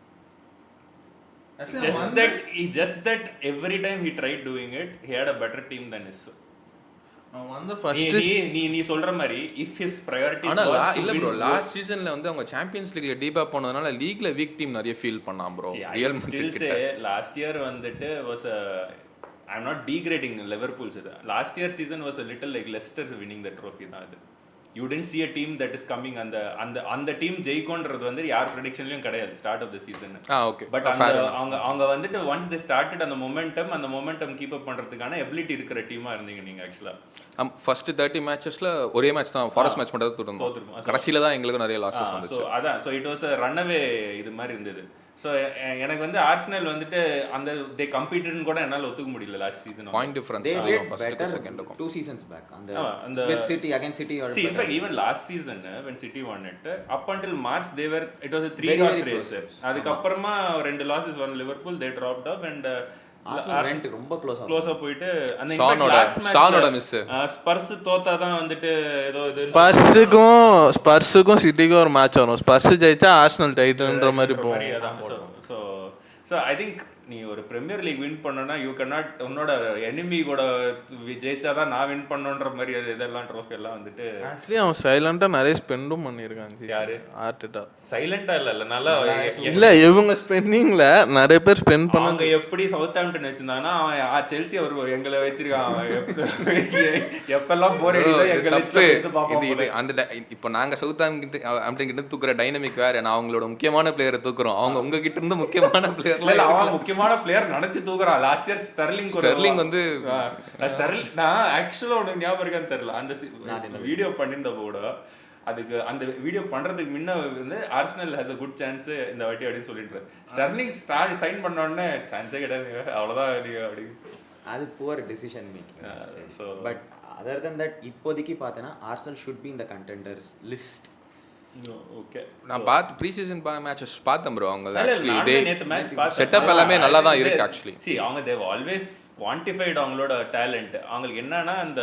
Just that every time he tried doing it he had a better team than his. அந்த ஃபர்ஸ்ட் நீ சொல்ற மாதிரி if his priorities ஆனா was இல்ல ப்ரோ லாஸ்ட் சீசன்ல வந்து அவங்க சாம்பியன்ஸ் லீக்ல டீப்பா போனதுனால லீக்ல வீக் டீம் நிறைய ஃபீல் பண்ணாம் bro. Real still last year வந்துட்டு was a I'm not degrading Liverpool. Last year season was a little like Leicester winning the trophy தான் அது. You didn't see a team that is coming அந்த டீம் ஜெயிக்கும்ன்றது வந்து யார் ப்ரெடிக்ஷன்லயும் கிடையாது start of the season. Okay but அவங்க வந்துட்டு ஒன்ஸ் தே ஸ்டார்டட் அந்த மொமெண்டம் கீப் அப் பண்றதுக்கான எபிலிட்டி இருக்கிற டீமா இருந்தீங்க நீங்க ஆக்சுவலா. ஃபர்ஸ்ட் 30 மேட்சஸ்ல ஒரே மேட்ச் தான் ஃபாரஸ்ட் மேட்ச் மட்டும் தான் தோத்துறோம். கடைசில தான் எங்களுக்கு நிறைய லாஸஸ் வந்துச்சு. So it was a runaway இது மாதிரி இருந்தது. ஸோ எனக்கு வந்து ஆர்சனல் வந்துட்டு அந்த தே கம்பீட்டட்னு கூட என்னால் ஒத்துக்க முடியல last season. Point difference first செகண்டுக்கும் 2 seasons back அந்த with City against City or see in fact even last season when City won it up until March they were it was a 3 horse race. அதுக்கு அப்புறமா ரெண்டு லாஸஸ் வந்த Liverpool they dropped off and Arsenal ரொம்ப க்ளோஸா போயிட்டு அந்த ஷானோட மிஸ் ஸ்பர்ஸ் தோத்தா தான் வந்துட்டு ஏதோ இது ஸ்பர்ஸுக்கும் சிட்டிக்கும் ஒரு மேட்ச் வரும். ஸ்பர்ஸ் ஜெயிச்சா ஆர்சனல் டைட்டில்ன்ற மாதிரி போகும். ஸோ ஐ திங்க் நீ ஒரு பிரீமியர் லீக் வின் பண்ணனா யூ கேன் நாட் உன்னோட எனிமி கூட ஜெயிச்சாதான் நான் வின் பண்ணன்ற மாதிரி இதெல்லாம் ட்ரோஃபி எல்லாம் வந்துட்டு ஆக்சுவலி அவன் சைலண்டா நிறைய ஸ்பெண்டும் பண்ணியிருக்காங்க. யாரு ஆர்டெட்டா சைலண்டா இல்ல நல்லா இல்ல இவங்க ஸ்பெண்டிங்ல நிறைய பேர் ஸ்பெண்ட் பண்ணாங்க. எப்படி சவுத் ஆம்டன் வச்சிருந்தாங்கன்னா அவன் செல்சி அவர் எங்களை வச்சிருக்கான் எப்பெல்லாம் போர் அடிக்குதோ எங்களை அந்த இப்போ நாங்க சவுத் ஆம்டன் கிட்ட தூக்குற டைனமிக் வேற. நான் அவங்களோட முக்கியமான பிளேயரை தூக்குறோம், அவங்க உங்க கிட்ட இருந்து முக்கியமான பிளேயர் பிளேயர் நினைச்சு தூக்குறான். லாஸ்ட் இயர் ஸ்டெர்லிங் வந்து நான் ஆக்சுவலா உனக்கு ஞாபகம் இருக்கான்னு தெரியல அந்த வீடியோ பண்ணிருந்த போட அதுக்கு அந்த வீடியோ பண்றதுக்கு முன்ன வந்து Arsenal has a good chance இந்த வாட்டி அப்படின்னு சொல்லிட்டு ஸ்டெர்லிங் சைன் பண்ண உடனே சான்ஸே கிடையாது அவ்வளவுதான் அப்படி அது poor decision making. But other then that இப்போதைக்கு பார்த்தேன்னா Arsenal should be in the contenders list. Okay நான் ப்ரீ சீசன் மேட்சஸ் பார்த்தேன் ப்ரோ. அவங்க ஆக்சுவலி செட்டப் எல்லாமே நல்லா தான் இருக்கு ஆக்சுவலி. அவங்க தேவ் ஆல்வேஸ் குவான்டிஃபைட் அவங்களோட டேலண்ட். அவங்களுக்கு என்னன்னா அந்த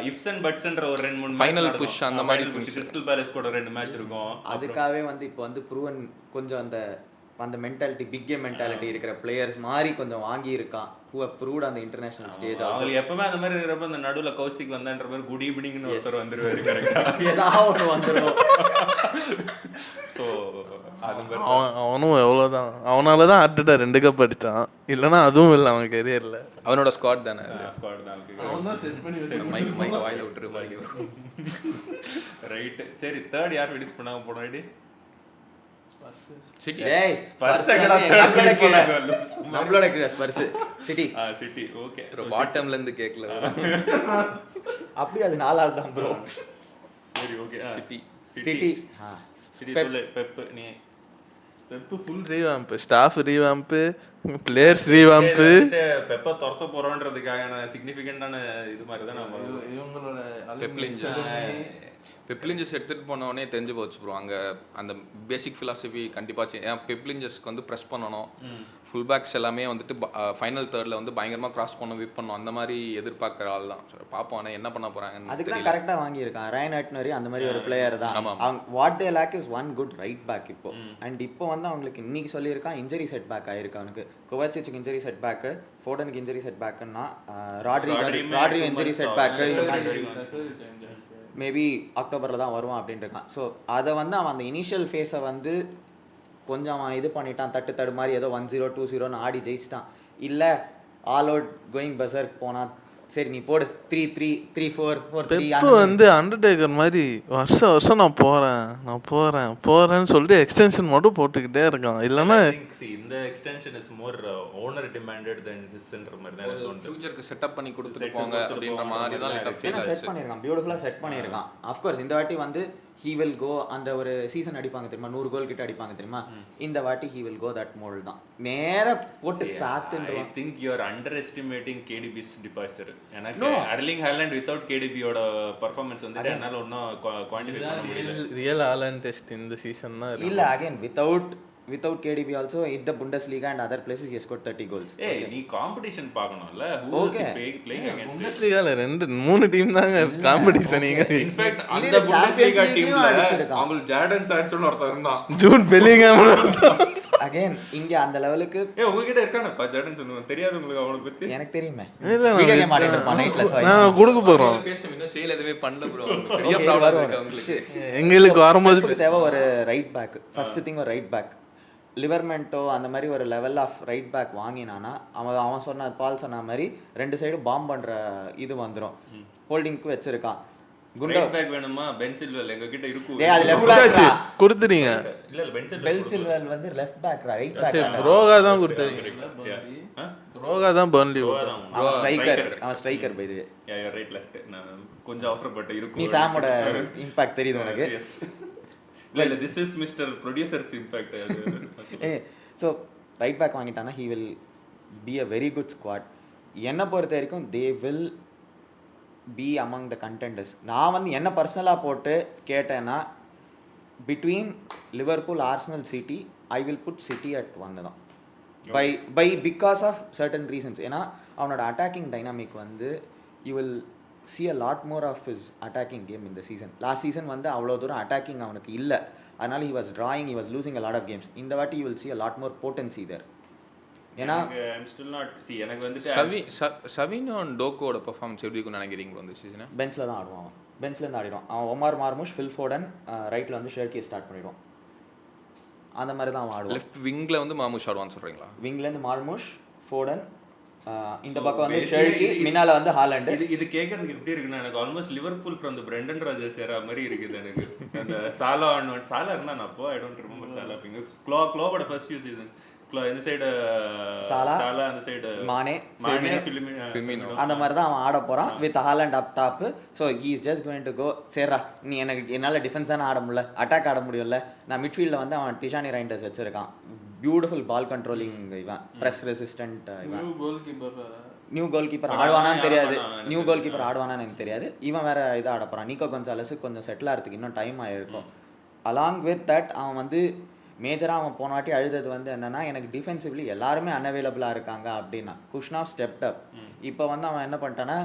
இஃப்ஸ் அண்ட் பட்ஸ்ன்ற ஒரு 2-3 ஃபைனல் புஷ் அந்த மாதிரி கிறிஸ்டல் பேலஸ் கூட 2 மேட்ச் இருக்கும். அதுக்காகவே வந்து இப்போ வந்து ப்ரூவன் கொஞ்சம் அந்த மென்டாலிட்டி பிக் கேம் மென்டாலிட்டி இருக்கிற பிளேயர்ஸ் மாதிரி கொஞ்சம் வாங்கி இருக்கான். who have proved on the international stage also. அவங்க எப்பவுமே அந்த மாதிரி இருக்கிறப்ப அந்த நடுவுல கௌசிக் வந்தான்ற மாதிரி குட் ஈவினிங்னு ஒருத்தர் வந்துருவாரு கரெக்ட்டா. ஏதாவது ஒன்று வந்துரும். ஸோ அவனும் எவ்வளோதான் அவனால தான் ஆர்டெட்டா 2 கப் அடிச்சான். இல்லைன்னா அதுவும் இல்லை அவன் கெரியர்ல. அவனோட ஸ்குவாட் தானே ஸ்குவாட் தான் அவன் தான் செட் பண்ணி மைக் வாயில விட்டுரு பாருங்க. ரைட் சரி தேர்ட் யார் ஃபினிஷ் பண்ணாம போனோடி சிட்டி. ஏய் ஸ்பர்ஸ் எங்கடா தேர்ட் பண்ணாங்க நம்மளோட கீழ Spurs City City okay bro பாட்டம்ல இருந்து கேக்கல அப்படி அது நாலாவது தான் ப்ரோ. சரி ஓகே சிட்டி சிட்டி சொல்ல பெப் நீ Pep full revamp staff revamp players revamp பெப்ப துரத்த போறோம்ன்றதுக்கான சிக்னிஃபிகன்ட்டான இது மாதிரி தான் நம்ம இவங்களோட பெப்லிஞ்சஸ் எடுத்துகிட்டு போனோடனே தெரிஞ்சு போச்சு ப்ரோ. அங்கே அந்த பேசிக் ஃபிலாசபி கண்டிப்பாக ஏன் பெப்லிஞ்சஸ்க்கு வந்து ப்ரெஸ் பண்ணணும், ஃபுல் பேக்ஸ் எல்லாமே வந்துட்டு ஃபைனல் தேர்டில் வந்து பயங்கரமாக கிராஸ் பண்ணணும், விப் பண்ணணும், அந்த மாதிரி எதிர்பார்க்குற ஆள் தான். பார்ப்போம் ஆனால் என்ன பண்ண போகிறாங்கன்னு அதுக்கு கரெக்டாக வாங்கியிருக்கான் ரயன் அட்னரி அந்த மாதிரி ஒரு பிளேயர் தான். அவங்க what they lack is one good right back இப்போ. அண்ட் இப்போ வந்து அவங்களுக்கு இன்னைக்கு சொல்லியிருக்கான் இன்ஜரி செட் பேக் ஆயிருக்கு அவனுக்கு. கோவாச்சிச்சுக்கு இன்ஜரி செட் பேக்கு, ஃபோடனுக்கு இன்ஜரி செட் பேக்குன்னா Rodri injury set back maybe அக்டோபரில் தான் வருவான் அப்படின்னு இருக்கான். ஸோ அதை வந்து அவன் அந்த இனிஷியல் ஃபேஸை வந்து கொஞ்சம் அவன் இது பண்ணிட்டான், தடு மாதிரி ஏதோ 1-0 2-0 ஆடி ஜெயிச்சிட்டான். இல்லை ஆல் அவுட் கோயிங் பசர் போனால் சரி நீ போடு 3-3-3-4-4-3 பெப்பு வந்து அண்டர்டேக்கர் மாதிரி வருஷம் நான் போறேன்னு சொல்லிட்டு எக்ஸ்டென்ஷன் மட்டும் போட்டுக்கிட்டே இருக்கான். இல்லைன்னா இந்த extension is more owner demanded then ஹிஸ்ன்ற மாதிரி தான் எனக்கு தோணுது. ஃபியூச்சருக்கு செட்டப் பண்ணி கொடுத்துட்டு போங்க அப்படின்ற மாதிரி தான் லைட்டா ஃபீல் ஆச்சு. செட் பண்ணிருக்கான், பியூட்டிஃபுல்லா செட் பண்ணிருக்கான். ஆஃப் கோர்ஸ் இந்த வாட்டி வந்து he will go அந்த ஒரு சீசன் அடிப்பாங்க தெரியுமா, 100 கோல் கிட்ட அடிப்பாங்க தெரியுமா, இந்த வாட்டி he will go that mold தான். நேரா போட்டு சாத்துன்றான். I think you are underestimating KDB's departure. எனக்கு Erling Haaland without KDB யோட பெர்ஃபார்மன்ஸ் வந்து என்னால ஒன்னும் குவான்டிஃபை பண்ண முடியல. ரியல் ஹாலண்ட் டெஸ்ட் இந்த சீசன் தான் இல்ல. Again without KDB also in the Bundesliga and other places he has scored 30 goals. நீ காம்படிஷன் பார்க்கணும்ல, who is playing against Bundesligaல 2-3 team தாங்க காம்படிஷன். இன்ஃபேக்ட் அந்த Bundesliga டீம்ல அவங்க ஜார்டன் சான்சோன்னு ஒருத்தர் இருந்தான், ஜூட் பெலிங்ஹாம். அகைன் இங்க அந்த லெவலுக்கு உங்ககிட்ட இருக்கானப்பா ஜார்டன் சொல்லுங்க, தெரியாது உங்களுக்கு அவனை பத்தி? எனக்கு தெரியுமே, இல்ல வீடியோ கேம் ஆடிட்டு இருப்பான் நைட்ல. நான் கொடுக்க போறோம். பேஸ்ட் இன்னும் சேல் எதுமே பண்ணல bro. பெரிய ப்ராப்ளம் இருக்கு உங்களுக்கு. எங்களுக்கு வரும்போது தேவை ஒரு ரைட் பேக். ஃபர்ஸ்ட் திங் ஒரு ரைட் பேக். லிவர்மெண்டோ அந்த மாதிரி ஒரு லெவல் ஆஃப் ரைட் பேக் வாங்கினானா அவன் சொன்ன பால் சொன்ன மாதிரி 2 சைடு பாம் பண்ற இது வந்துடும். ஹோல்டிங்க்கு வச்சிருக்கான். குண்டா பேக் வேணுமா? பென் சில்வெல் எங்க கிட்ட இருக்கு. டேய் அது லெஃப்ட் பேக் கொடுத்துறீங்க. இல்ல பென் சில்வெல் வந்து லெஃப்ட் பேக், ரைட் பேக். ரோகா தான் கொடுத்தீங்க. ரோகா தான் பர்ன்லி. அவன் striker by the way. Yeah you right left. நான் கொஞ்சம் அவசரப்பட்டு இருக்கு. நீ சாமோட இம்பாக்ட் தெரியுது உனக்கு? இல்ல this is Mr. Producer's impact. So right back வாங்கிட்டானா he will be a very good squad. என்னை பொறுத்த வரைக்கும் they will be among the contenders. நான் வந்து என்ன பர்சனலாக போட்டு கேட்டேன்னா between Liverpool, Arsenal, City, I will put City at 1 தான். By because of certain reasons. ஏன்னா அவனோட அட்டாக்கிங் டைனாமிக் வந்து you will see a lot more of his attacking game in the season. Last season வந்து அவ்வளோ தூரம் அட்டாக்கிங் அவனுக்கு இல்லை, அதனால he was drawing, he was losing a lot of games. இந்த வாட்டி you will see a lot more potency there. ஏன்னா I'm still not see எனக்கு வந்து சவினோ அண்ட் டோக்கோட பெர்ஃபார்மன்ஸ் எப்படி இருக்குன்னு நினைக்கிறீங்க இந்த சீசன்? பெஞ்சில் தான் ஆடுவான். அவன் பெஞ்சிலேருந்து ஆடிடுவான். அவன் ஒமார் மார்முஷ், ஃபில் ஃபோடன், ரைட்டில் வந்து ஷெர்கி ஸ்டார்ட் பண்ணிடுவான். அந்த மாதிரி தான் அவன் ஆடுவான். லெஃப்ட் விங்கில் வந்து மார்முஷ் ஆடுவான்னு சொல்கிறீங்களா? விங்லேருந்து மார்முஷ், ஃபோடன், இந்த பக்கம் வந்து ஷெர்கி, மினால வந்து ஹாலண்ட். இது கேட்கறதுக்கு எப்படி இருக்குன்னா எனக்கு almost Liverpool from the Brendan Rodgers era மாதிரி இருக்குது எனக்கு. அந்த சாலா இருந்தா நான் அப்போ ஐ டோன்ட் ரிமெம்பர் சாலா. க்ளோவோட ஃபர்ஸ்ட் ஃபியூ சீசன் இந்த சைடு சாலா, அந்த சைடு மானே, ஃபிர்மினோ, அந்த மாதிரி தான் அவன் ஆட போறான் with Haaland up top. So he is just going to go. சரிடா நீ என்னால் டிஃபென்ஸ் தானே ஆட முடியல, அட்டாக் ஆட முடியல. நான் மிட்ஃபீல்டில் வந்து அவன் டிஷானி ரைண்டர்ஸ் வச்சிருக்கான். பியூட்டிஃபுல் பால் கண்ட்ரோலிங் இவன், ப்ரெஸ் ரெசிஸ்டன்ட் இவன். நியூ கோல் கீப்பர் ஆடுவானான்னு தெரியாது, எனக்கு தெரியாது. இவன் வேற இதை ஆட போறான். நீக்கோ கொன்சாலஸ் கொஞ்சம் செட்டில் ஆகிறதுக்கு இன்னும் டைம் ஆகிருக்கும். அலாங் வித் தட் அவன் வந்து மேஜராக அவன் போன வாட்டி அழுதது வந்து என்னன்னா, எனக்கு டிஃபென்சிவ்லி எல்லாருமே அன்அவைலபிளாக இருக்காங்க அப்படின்னா. குஷ்னா ஸ்டெப்ட் அப். இப்போ வந்து அவன் என்ன பண்ணிட்டான்னா,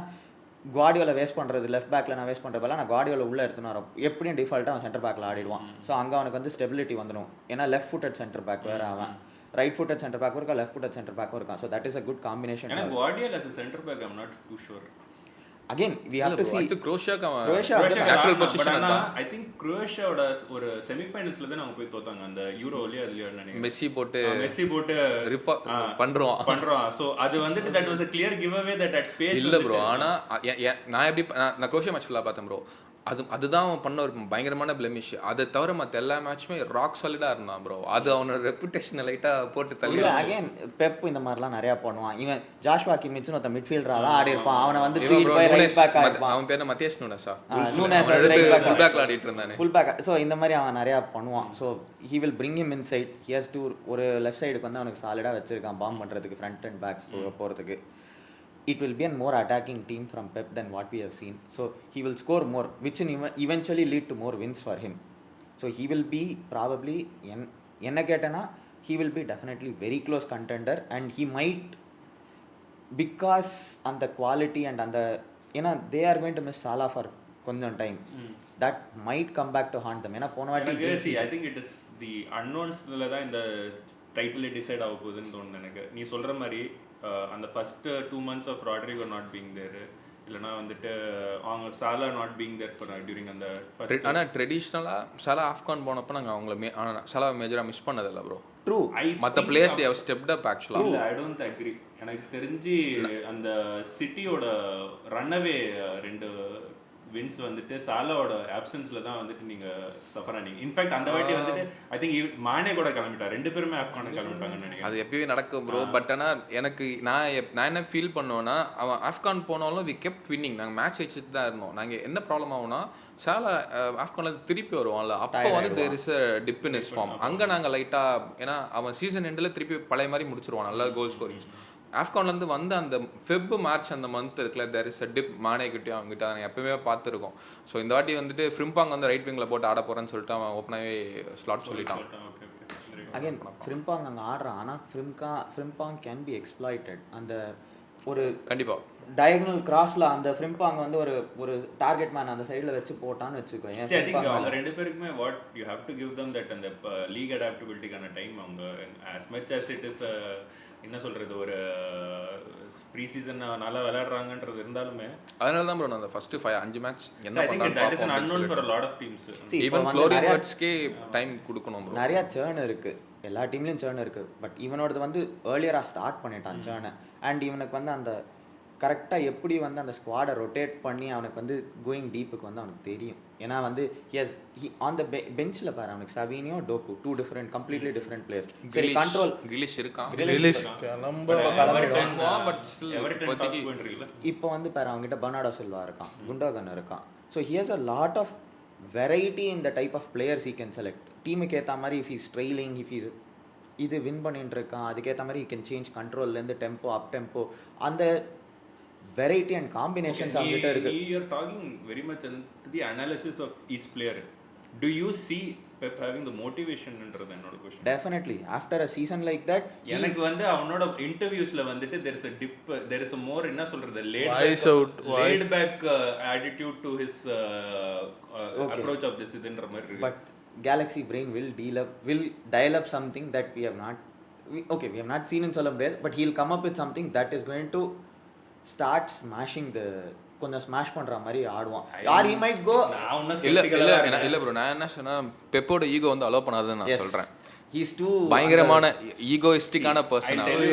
குவாடியோல வேஸ்ட் பண்ணுறது, லெஃப்ட் பேக்கில் நான் வேஸ்ட் பண்ணுறதுல நான் குவாடியோல உள்ளே எடுத்துன்னு வரேன். எப்படியும் டிஃபால்ட்டாக அவன் சென்டர் பேக்கில் ஆடிடுவான். ஸோ அங்கே அவனுக்கு வந்து ஸ்டெபிலிட்டி வந்துடும். ஏன்னா லெஃப்ட் ஃபுட்டட் சென்டர் பேக் வேறு அவன், ரைட் ஃபுட்டட் சென்டர் பேக்கும் இருக்கா, லெஃப்ட் ஃபுட்டட் சென்டர் பேக்கும் இருக்கான். So that is a good combination. Gvardiol as a center back I'm not too sure. Again we have to see. Croatia natural position adha. I think Croatia oda ஒரு செமிஃபைனல்ஸ்ல தான் அவங்க போய் தோத்தாங்க அந்த யூரோலயே. அதுல நினைக்கிறேன் மெஸ்ஸி போட்டு பண்றோம். சோ அது வந்துட்டு that was a clear giveaway that at pace இல்ல bro. ஆனா நான் எப்படி நான் Croatia மேட்ச் ஃபுல்லா பார்த்தேன் bro. அதுதான் அவன் பண்ண ஒரு பயங்கரமான பிளெமிஷ். அதை தவிர மற்ற எல்லா மேட்சுமே ராக் சாலிடாக இருந்தான் ப்ரோ. அது அவனோட ரெப்புடேஷனை லைட்டாக போட்டு தள்ளி. அகைன் பெப் இந்த மாதிரிலாம் நிறையா பண்ணுவான். இவன் ஜாஷ்வா கிமிச்னு ஒருத்த மிட்ஃபீல்டராக தான் ஆடி இருப்பான். அவனை வந்து அவன் பேர் மத்தியஸ் நூனஸா ஃபுல் பேக்ல ஆடிட்டு இருந்தானே, ஃபுல் பேக். ஸோ இந்த மாதிரி அவன் நிறையா பண்ணுவான். So he will bring him in side. He has to ஒரு லெஃப்ட் சைடுக்கு வந்து அவனுக்கு சாலிடாக வச்சிருக்கான் பாம் பண்ணுறதுக்கு, ஃப்ரண்ட் அண்ட் பேக் போகிறதுக்கு. It will be a more attacking team from Pep than what we have seen. So he will score more, which will eventually lead to more wins for him. So he will be probably enna ketana he will be definitely very close contender, and he might, because on the quality and on the they are going to miss Salah for konjam time. That might come back to haunt them. Ena pona vaati I think it is the unknowns la da inda title decide ஆக போகுதுன்னு தோணுது எனக்கு. நீ சொல்ற மாதிரி அந்த first 2 months of Rodrigo not being there, இல்லைனா வந்துட்டு அவங்க Salah not being there for during அந்த ஃபர்ஸ்ட். ஆனால் ட்ரெடிஷ்னலாக சாலா ஆஃப்கான் போனப்போ நாங்கள் அவங்கள சாலா மேஜராக மிஸ் பண்ணதில்லை ப்ரோ. ட்ரூ. மற்ற பிளேயர்ஸ் தே ஹேவ் ஸ்டெப்ட் அப் ஆக்சுவலாக. இல்ல ஐ டோன்ட் அக்ரி. எனக்கு தெரிஞ்சு அந்த சிட்டியோட ரன்னவே 2 வின்ஸ் வந்துட்டு சாலாவோட ஆப்சன்ஸ்ல தான் வந்துட்டு நீங்க சஃபர் ஆனீங்க. இன்ஃபேக்ட் அந்த வாட்டி வந்துட்டு ஐ திங்க் மானே கூட கிளம்பிட்டார், 2 பேருமே ஆப்கான் கிளம்பிட்டாங்கன்னு நினைக்கிறேன். அது எப்பயுமே நடக்கும் ப்ரோ. பட் ஆனால் எனக்கு நான் என்ன ஃபீல் பண்ணுவேன்னா, அவன் ஆப்கான் போனாலும் வி கெப்ட் வின்னிங். நாங்கள் மேட்ச் வச்சுட்டு தான் இருந்தோம். நாங்கள் என்ன ப்ராப்ளம் ஆகும்னா, சாலா ஆப்கானில் திருப்பி வருவான்ல, அப்போ வந்து there is a dip in his form. அங்கே நாங்கள் லைட்டாக, ஏன்னா அவன் சீசன் எண்டில் திருப்பி பழைய மாதிரி முடிச்சிருவான், நல்லா கோல் ஸ்கோரிங்ஸ். ஆப்கான்லேருந்து வந்து அந்த ஃபெப் மார்ச் அந்த மந்த் இருக்குல்ல, தேர் இஸ் அ டிப். மானே கிட்டே அவங்ககிட்ட நாங்கள் எப்பவுமே பார்த்துருக்கோம். ஸோ இந்த வாட்டி வந்துட்டு ஃப்ரிம்பாங் வந்து ரைட் விங்கில் போட்டு ஆட போகிறேன்னு சொல்லிட்டு அவன் ஓப்பனாகவே ஸ்லாட் சொல்லிட்டான். அகைன் ஃப்ரிம்பாங் அங்கே ஆடுறான், ஆனால் ஃப்ரிம்பாங் கேன் பி எக்ஸ்ப்ளாய்டட். அந்த ஒரு கண்டிப்பாக டயகனல் கிராஸ்ல அந்த ஃப்ரிம்பாங் வந்து ஒரு டார்கெட் மேன் அந்த சைடில் வச்சு போட்டான்னு வச்சுக்கோ. ஐ திங்க் அவங்க 2 பேருக்குமே what you have to give them that அந்த லீக் அடாப்டபிலிட்டிக்கான டைம் அவங்க as much as it is என்ன சொல்றது ஒரு ப்ரீ சீசன் நல்லா விளையாடுறாங்கன்றது இருந்தாலுமே அதனால தான் ப்ரோ நான் அந்த ஃபர்ஸ்ட் 5 மேட்ச் என்ன பண்றாங்க that is an unknown for a lot of teams. Even Florian வர்ட்ஸ்க்கே டைம் கொடுக்கணும் ப்ரோ. நிறைய சேர்ன் இருக்கு, எல்லா டீம்லயும் சேர்ன் இருக்கு. பட் இவனோடது வந்து ஏர்லியரா ஸ்டார்ட் பண்ணிட்டான் சேர்னை. அண்ட் இவனுக்கு வந்து அந்த கரெக்டாக எப்படி வந்து அந்த ஸ்குவாடை ரொட்டேட் பண்ணி அவனுக்கு வந்து கோயிங் டீப்புக்கு வந்து அவனுக்கு தெரியும். ஏன்னா வந்து ஆன் த பெஞ்சில் பாரு, அவனுக்கு சவீனியோ டோக்கு 2 டிஃப்ரெண்ட் கம்ப்ளீட்லி டிஃப்ரெண்ட் பிளேயர்ஸ். சரி கண்ட்ரோல் கிலிஷ் இருக்கான், இப்போ வந்து பாரு அவங்ககிட்ட பர்னார்டோ சில்வா இருக்கான், குண்டோகன் இருக்கான். So he has a lot of variety in the type of players he can select. டீமுக்கு ஏற்ற மாதிரி if is trailing, if is இது வின் பண்ணிட்டு இருக்கான், அதுக்கேற்ற மாதிரி ஹி கேன் சேஞ்ச் கண்ட்ரோல்லேருந்து டெம்போ அப் டெம்போ. அந்த variety and combinations avangita irukku. You are talking very much into the analysis of each player. Do you see Pep having the motivation என்றது என்னோட question. Definitely after a season like that எனக்கு வந்து அவனோட இன்டர்வியூஸ்ல வந்துட்டு there is a dip, there is a more என்ன சொல்றது laid back attitude to his approach of this இதுன்ற மாதிரி இருக்கு. But Galaxy brain will dial up something that we have not seen in Solam Red, but he'll come up with something that is going to start smashing the கொஞ்சம் ஸ்மாஷ் பண்ற மாதிரி ஆடுவான். யார் he might go இல்ல ப்ரோ, நான் என்ன சொன்னா பெப்போட ஈகோ வந்து அலோ பண்ணாதன்னு நான் சொல்றேன். he is too பயங்கரமான ஈகோயிஸ்டிக்கான person. too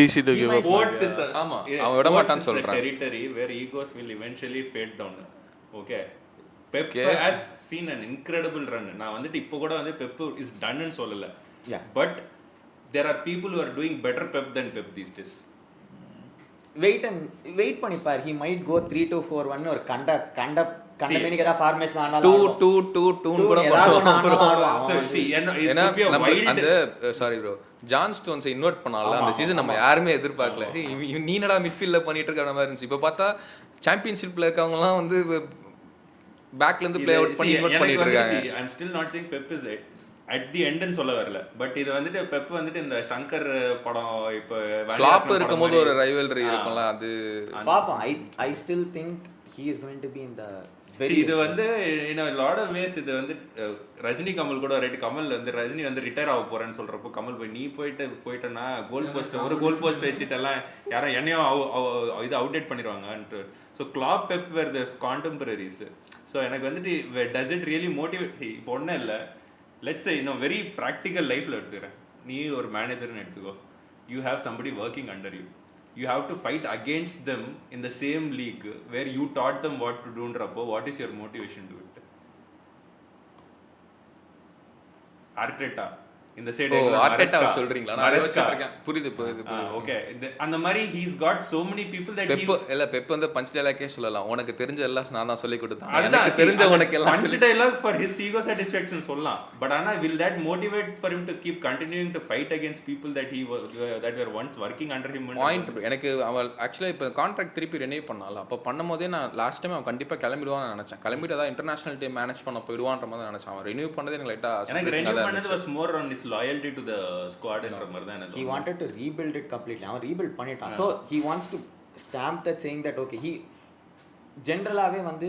easy to give up. Sports is ஆமா அவன் விட மாட்டான்னு சொல்றேன். Territory where egos will eventually fade down. Okay, Pep has seen an incredible run. நான் வந்துட்டு இப்போ கூட வந்து Pep is done ன்னு சொல்லல. But there are people who are doing better Pep than Pep these days. Wait பண்ணி பார், he might go 3-2-4-1 ஒரு கண்ட மேனிக்கு ஏதாவது ஃபார்மேஷன் ஆனாலும் 2-2-2 கூட பண்ணுவான். So see அந்த sorry bro, John Stones invert பண்ணால அந்த சீசன் நம்ம யாருமே எதிர்பார்க்கல. நீ என்னடா மிட்ஃபீல்ட்ல பண்ணிட்டு இருக்க மாதிரி இருந்துச்சு. இப்போ பார்த்தா சாம்பியன்ஷிப்ல இருக்கவங்கலாம் வந்து பேக்ல இருந்து ப்ளே அவுட் பண்ணி இன்வெர்ட் பண்ணிட்டு இருக்காங்க. I am still not saying Pep is at the end ன்னு சொல்ல வரல. பட் இது வந்துட்டு பெப் வந்துட்டு இந்த சங்கர் படம் இப்போ கிளாப் இருக்கும்போது ஒரு ரைவல்ரி இருக்கும்ல, அது பாப்போம். I still think he is going to be in the இது வந்து in a lot of ways இது வந்து ரஜினி கமல் கூட ரைட். கமல் வந்து ரஜினி வந்து ரிட்டையர் ஆக போறேன்னு சொல்றப்போ கமல் போய் நீ போயிட்டனா கோல் போஸ்ட் வச்சுட்டெல்லாம் யாரும் என்னையும் இது அவுடேட் பண்ணிடுவாங்கன்ட்டு. ஸோ கிளாப் பெப் வேர் த கான்டெம்பரரிஸ். ஸோ எனக்கு வந்துட்டு டஸ் இட் ரியலி மோட்டிவேட்? இப்போ ஒன்றும் இல்லை, லெட்ஸ் சே இன்னும் வெரி ப்ராக்டிக்கல் லைஃப்பில் எடுத்துக்கிறேன். நீ ஒரு மேனேஜர்னு எடுத்துக்கோ, you have somebody working under you. You have to fight against them in the same league where you taught them what to doன்றப்போ what is your motivation to it? Arteta இந்த சைடு ஆர்டெட்டா சொல்றீங்களா? நான் யோசிச்சிருக்கேன். புரியுது. ஓகே, அந்த மாதிரி he's got so many people that Pep வந்து பஞ்ச் டயலாக்கே சொல்லலாம். உனக்கு தெரிஞ்ச எல்லாம் நான் தான் சொல்லி கொடுத்தேன், எனக்கு தெரிஞ்ச உனக்கு எல்லாம் punch dialogue for his ego satisfaction சொல்லலாம். பட் ஆனா will that motivate for him to keep continuing to fight against people that were once working under him? Point எனக்கு அவன் ஆக்சுவலா இப்போ கான்ட்ராக்ட் திருப்பி ரெனியூ பண்ணால, அப்போ பண்ணும்போதே நான் லாஸ்ட் டைம் அவன் கண்டிப்பா கிளம்பிடுவான்னு நினைச்சேன். கிளம்பிட்டு ஏதாவது இன்டர்நேஷனல் டீம் மேனேஜ் பண்ண போயிடுவான்ற மாதிரி நினைச்சேன். அவன் ரெனியூ பண்ணதே எனக்கு லைட்டா was more on his loyalty to the squad ன்ற மாதிரி தான் எனக்கு. He wanted to rebuild it completely. அவன் rebuild பண்ணிட்டான். So he wants to stamp that saying that okay, he ஜெனரலாவே வந்து